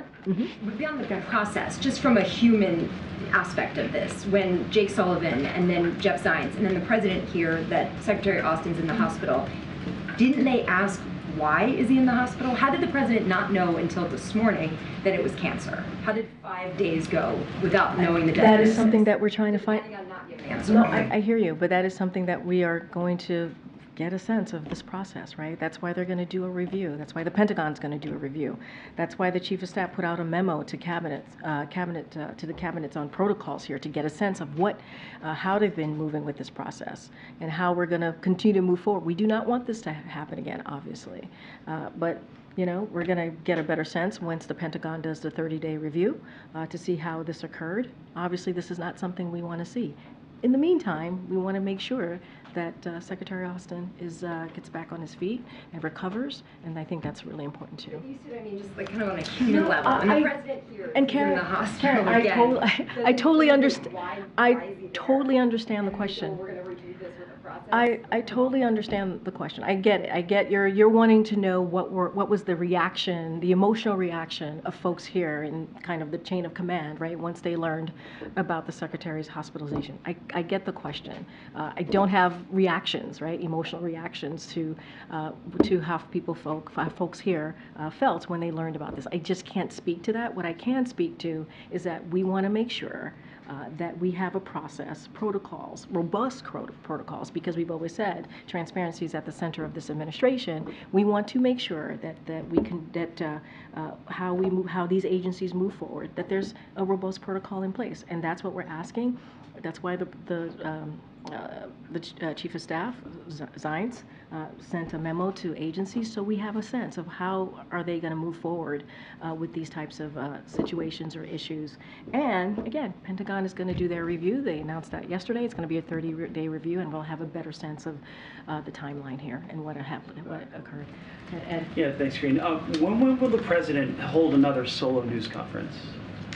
beyond the process, just from a human aspect of this, when Jake Sullivan and then Jeff Zients and then the president here that Secretary Austin's in the hospital, didn't they ask why is he in the hospital? How did the president not know until this morning that it was cancer? How did 5 days go without knowing the diagnosis? that is something that we're trying to find. Answer. No, I hear you, but that is something that we are going to get a sense of this process, right? That's why they're going to do a review. That's why the Pentagon's going to do a review. That's why the Chief of Staff put out a memo to to the cabinets on protocols here to get a sense of how they've been moving with this process and how we're going to continue to move forward. We do not want this to happen again, obviously, but we're going to get a better sense once the Pentagon does the 30-day review to see how this occurred. Obviously, this is not something we want to see. In the meantime, we want to make sure that Secretary Austin gets back on his feet and recovers, and I think that's really important too. You see what I mean? Just like kind of on a human level. And the president here is Karen, in the hospital Karen, I totally understand. I totally understand the question. We're going to review this with the process. I totally understand the question. I get it. I get you're wanting to know what was the reaction, the emotional reaction of folks here in kind of the chain of command, right? Once they learned about the Secretary's hospitalization. I get the question. I don't have reactions, right? Emotional reactions to how folks here felt when they learned about this. I just can't speak to that. What I can speak to is that we want to make sure that we have a process, protocols, robust protocols, because we've always said transparency is at the center of this administration. We want to make sure that how these agencies move forward, that there's a robust protocol in place, and that's what we're asking. That's why the Chief of Staff, Zients, sent a memo to agencies so we have a sense of how are they going to move forward with these types of situations or issues. And again, Pentagon is going to do their review. They announced that yesterday. It's going to be a 30-day review, and we'll have a better sense of the timeline here and what occurred. Ed? Yeah, thanks, Karine. When will the president hold another solo news conference?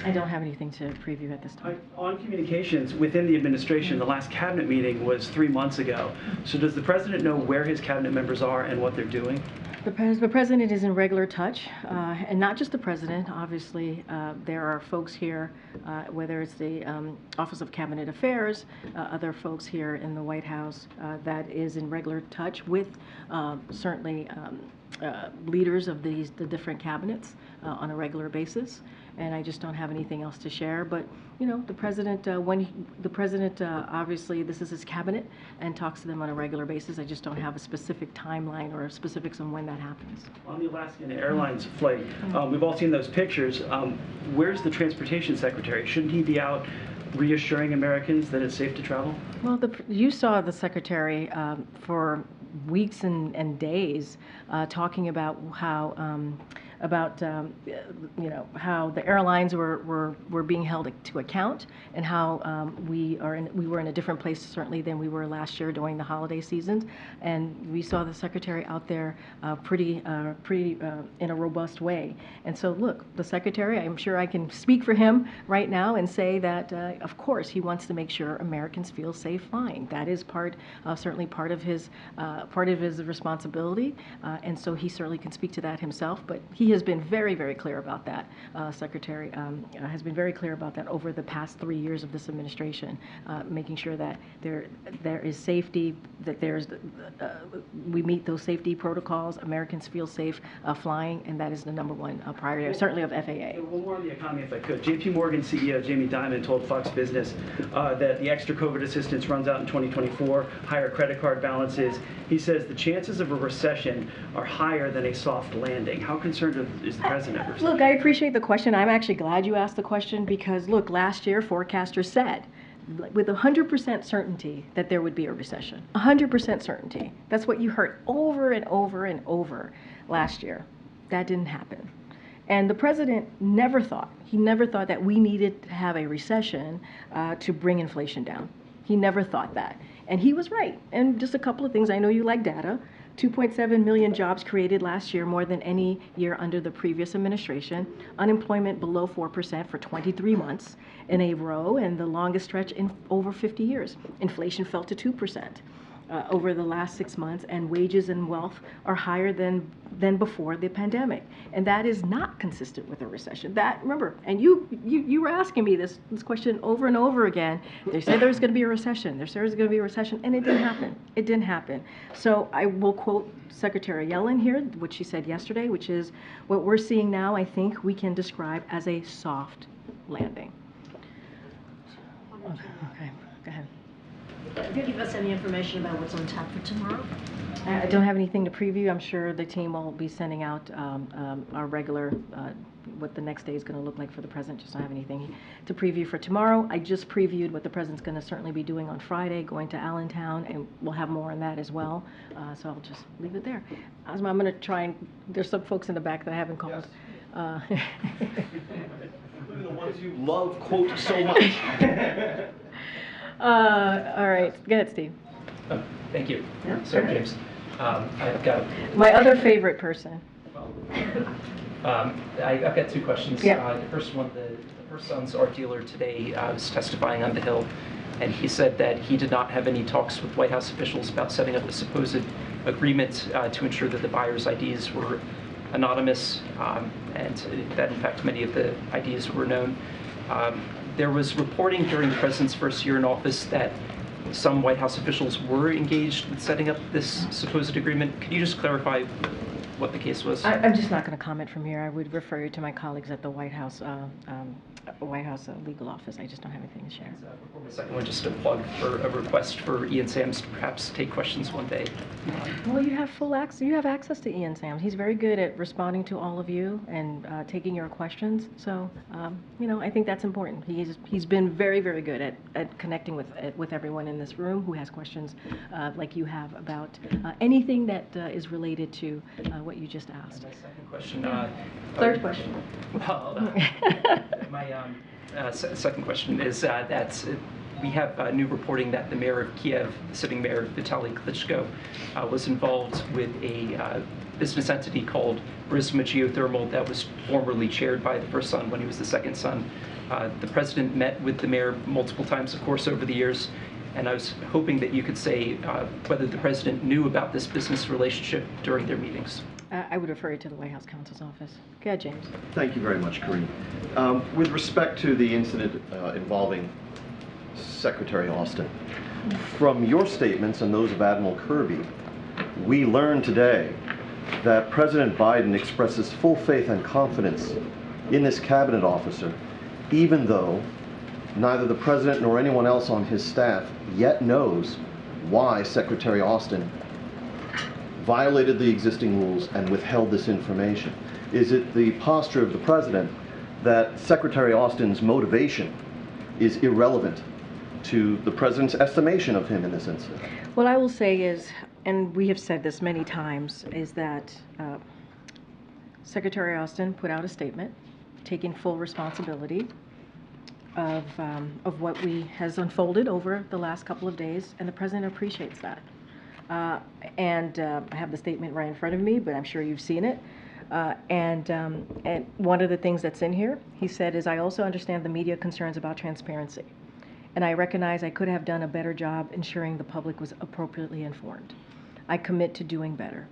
I don't have anything to preview at this time. On communications within the administration, the last cabinet meeting was 3 months ago. So does the president know where his cabinet members are and what they're doing? The president is in regular touch, and not just the president. Obviously, there are folks here, whether it's the Office of Cabinet Affairs, other folks here in the White House that is in regular touch with certainly leaders of the different cabinets on a regular basis. And I just don't have anything else to share. But the president, obviously this is his cabinet and talks to them on a regular basis. I just don't have a specific timeline or specifics on when that happens. On the Alaskan Airlines flight, we've all seen those pictures. Where's the transportation secretary? Shouldn't he be out reassuring Americans that it's safe to travel? Well, you saw the secretary for weeks and days talking about how how the airlines were being held to account, and how we were in a different place certainly than we were last year during the holiday seasons, and we saw the secretary out there pretty in a robust way. And so look, the secretary, I'm sure I can speak for him right now and say that of course he wants to make sure Americans feel safe flying. That is certainly part of his responsibility, and so he certainly can speak to that himself. But he has been very, very clear about that. Secretary has been very clear about that over the past 3 years of this administration, making sure that there is safety, that we meet those safety protocols, Americans feel safe flying, and that is the #1 priority, certainly of FAA. One more on the economy, if I could. JP Morgan CEO Jamie Dimon told Fox Business that the extra COVID assistance runs out in 2024, higher credit card balances. He says the chances of a recession are higher than a soft landing. How concerned is the president of recession? Look, I appreciate the question. I'm actually glad you asked the question because, look, last year forecasters said with 100% certainty that there would be a recession. 100% certainty. That's what you heard over and over and over last year. That didn't happen. And the president never thought that we needed to have a recession to bring inflation down. He never thought that. And he was right. And just a couple of things, I know you like data. 2.7 million jobs created last year, more than any year under the previous administration. Unemployment below 4% for 23 months in a row, and the longest stretch in over 50 years. Inflation fell to 2%. Over the last 6 months, and wages and wealth are higher than before the pandemic, and that is not consistent with a recession. That, remember, and you were asking me this question over and over again. They said there was going to be a recession. There said there was going to be a recession, and it didn't happen. It didn't happen. So I will quote Secretary Yellen here, what she said yesterday, which is, what we're seeing now, I think we can describe as a soft landing. Okay, go ahead. Can you give us any information about what's on tap for tomorrow? I don't have anything to preview. I'm sure the team will be sending out our regular, what the next day is going to look like for the president. Just don't have anything to preview for tomorrow. I just previewed what the president's going to certainly be doing on Friday, going to Allentown, and we'll have more on that as well. So I'll just leave it there. Asma, I'm going to try and, there's some folks in the back that I haven't called. Yes. The ones you love quote so much. All right, go ahead, Steve. Oh, thank you. Yeah, Sorry, James. I've got my other favorite person. I've got two questions. Yeah. The first one, the first son's art dealer today was testifying on the Hill, and he said that he did not have any talks with White House officials about setting up a supposed agreement to ensure that the buyers' IDs were anonymous, and that in fact many of the IDs were known. There was reporting during the president's first year in office that some White House officials were engaged in setting up this supposed agreement. Could you just clarify what the case was? I'm just not going to comment from here. I would refer you to my colleagues at the White House legal office. I just don't have anything to share. Before the second one, just a plug for a request for Ian Sams to perhaps take questions one day. Well, you have full access. You have access to Ian Sams. He's very good at responding to all of you and taking your questions. So, you know, I think that's important. He's been very, very good at connecting with everyone in this room who has questions like you have about anything that is related to what you just asked. My second question. Third question. Well, my second question is that we have new reporting that the mayor of Kiev, the sitting mayor Vitaly Klitschko, was involved with a business entity called Burisma Geothermal that was formerly chaired by the first son when he was the second son. The president met with the mayor multiple times, of course, over the years, and I was hoping that you could say whether the president knew about this business relationship during their meetings. I would refer you to the White House counsel's office. Go ahead, James. Thank you very much, Karine. With respect to the incident involving Secretary Austin, from your statements and those of Admiral Kirby, we learned today that President Biden expresses full faith and confidence in this cabinet officer, even though neither the president nor anyone else on his staff yet knows why Secretary Austin violated the existing rules and withheld this information. Is it the posture of the president that Secretary Austin's motivation is irrelevant to the president's estimation of him in this incident? What I will say is, and we have said this many times, is that Secretary Austin put out a statement taking full responsibility of what has unfolded over the last couple of days, and the president appreciates that. And I have the statement right in front of me, but I'm sure you've seen it. And one of the things that's in here, he said, is I also understand the media concerns about transparency. And I recognize I could have done a better job ensuring the public was appropriately informed. I commit to doing better.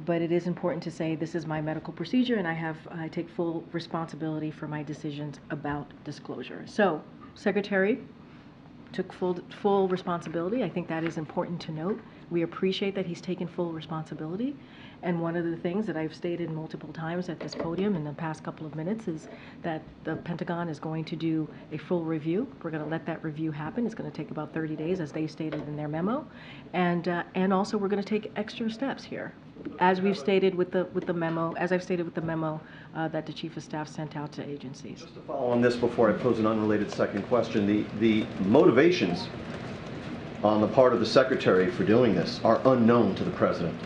But it is important to say this is my medical procedure, and I take full responsibility for my decisions about disclosure. So, Secretary took full responsibility. I think that is important to note. We appreciate that he's taken full responsibility. And one of the things that I've stated multiple times at this podium in the past couple of minutes is that the Pentagon is going to do a full review. We're going to let that review happen. It's going to take about 30 days, as they stated in their memo. And also we're going to take extra steps here, as we've stated with the memo, as I've stated with the memo that the Chief of Staff sent out to agencies. Just to follow on this before I pose an unrelated second question, the motivations on the part of the Secretary for doing this are unknown to the President.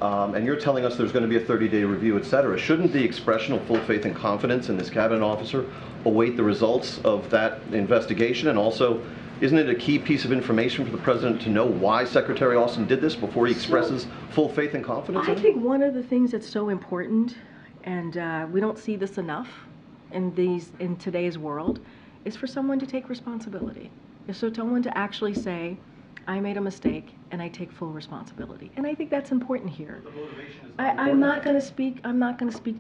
And you're telling us there's going to be a 30-day review, et cetera. Shouldn't the expression of full faith and confidence in this cabinet officer await the results of that investigation and also Isn't it a key piece of information for the president to know why Secretary Austin did this before he expresses full faith and confidence in I it? think one of the things that's so important, and we don't see this enough in today's world, is for someone to take responsibility. Is for someone to actually say, I made a mistake and I take full responsibility. And I think that's important here. I'm not going to speak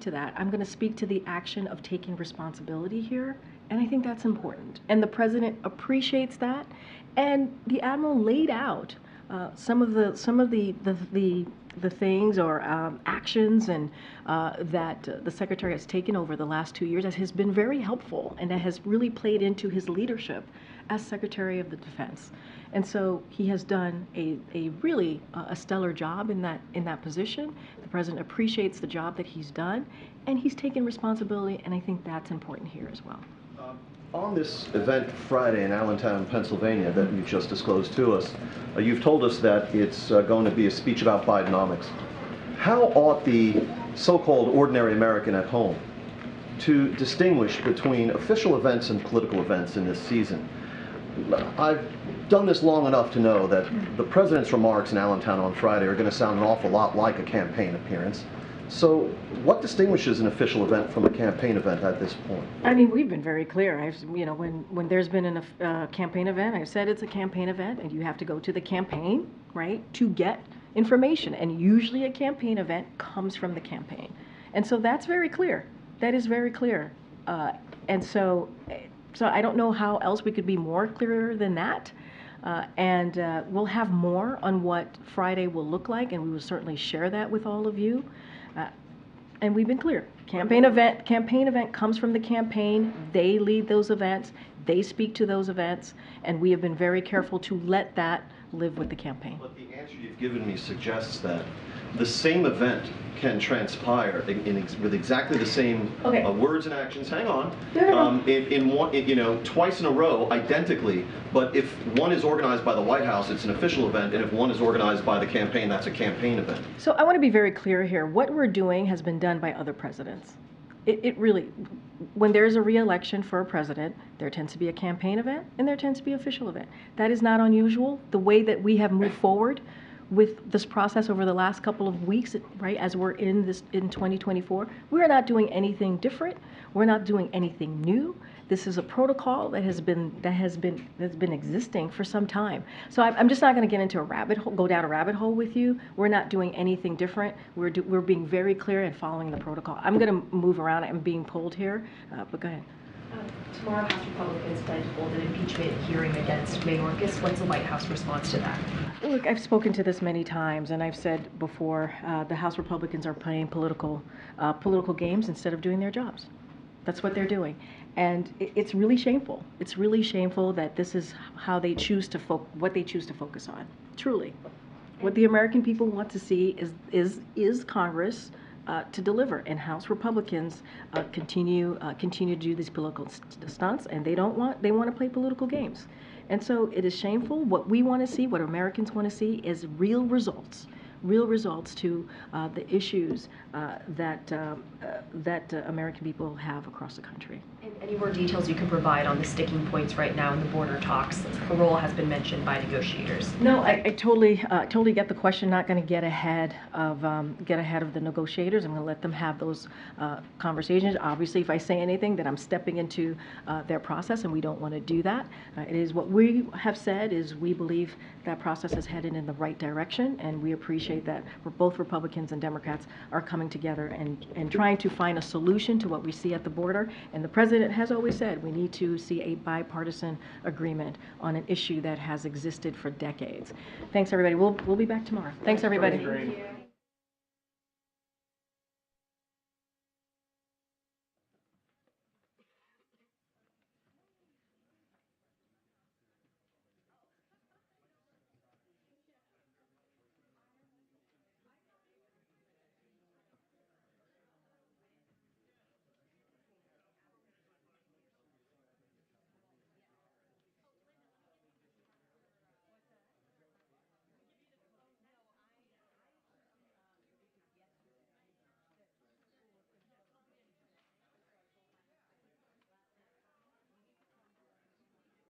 to that. I'm going to speak to the action of taking responsibility here, and I think that's important. And the president appreciates that. And the admiral laid out some of the things or actions and that the secretary has taken over the last 2 years that has been very helpful and that has really played into his leadership as Secretary of the Defense. And so he has done a really a stellar job in that position. The president appreciates the job that he's done, and he's taken responsibility, and I think that's important here as well. On this event Friday in Allentown, Pennsylvania, that you just disclosed to us, you've told us that it's going to be a speech about Bidenomics. How ought the so-called ordinary American at home to distinguish between official events and political events in this season? I've done this long enough to know that the president's remarks in Allentown on Friday are going to sound an awful lot like a campaign appearance. So what distinguishes an official event from a campaign event at this point? I mean, we've been very clear. When there's been a campaign event, I've said it's a campaign event, and you have to go to the campaign, right, to get information. And usually a campaign event comes from the campaign. And so that's very clear. That is very clear. And so I don't know how else we could be more clearer than that. And we'll have more on what Friday will look like, and we will certainly share that with all of you. And we've been clear. Campaign event comes from the campaign. They lead those events. They speak to those events. And we have been very careful to let that live with the campaign. But the answer you've given me suggests that the same event can transpire with exactly the same words and actions. Hang on, twice in a row, identically. But if one is organized by the White House, it's an official event, and if one is organized by the campaign, that's a campaign event. So I want to be very clear here. What we're doing has been done by other presidents. It really, when there's a re-election for a president, there tends to be a campaign event and there tends to be an official event. That is not unusual. The way that we have moved forward with this process over the last couple of weeks, right, as we're in 2024, we're not doing anything different. We're not doing anything new. This is a protocol that has been existing for some time. So I'm just not going to get into go down a rabbit hole with you. We're not doing anything different. We're being very clear and following the protocol. I'm going to move around. I'm being pulled here, but go ahead. Tomorrow, House Republicans plan to hold an impeachment hearing against Mayorkas. What's the White House response to that? Look, I've spoken to this many times, and I've said before, the House Republicans are playing political games instead of doing their jobs. That's what they're doing. And it's really shameful. It's really shameful that this is how they choose to what they choose to focus on. Truly. What the American people want to see is Congress to deliver, and House Republicans continue to do these political stunts, and they want to play political games. And so it is shameful. What we want to see, what Americans want to see, is real results to the issues that American people have across the country. And any more details you can provide on the sticking points right now in the border talks? Parole has been mentioned by negotiators. No, I totally get the question. Not going to get ahead of the negotiators. I'm going to let them have those conversations. Obviously, if I say anything, then I'm stepping into their process, and we don't want to do that. It is what we have said is we believe that process is headed in the right direction, and we appreciate that both Republicans and Democrats are coming together and trying to find a solution to what we see at the border. And the president has always said we need to see a bipartisan agreement on an issue that has existed for decades. Thanks, everybody. We'll be back tomorrow. Thanks, everybody. Thank you.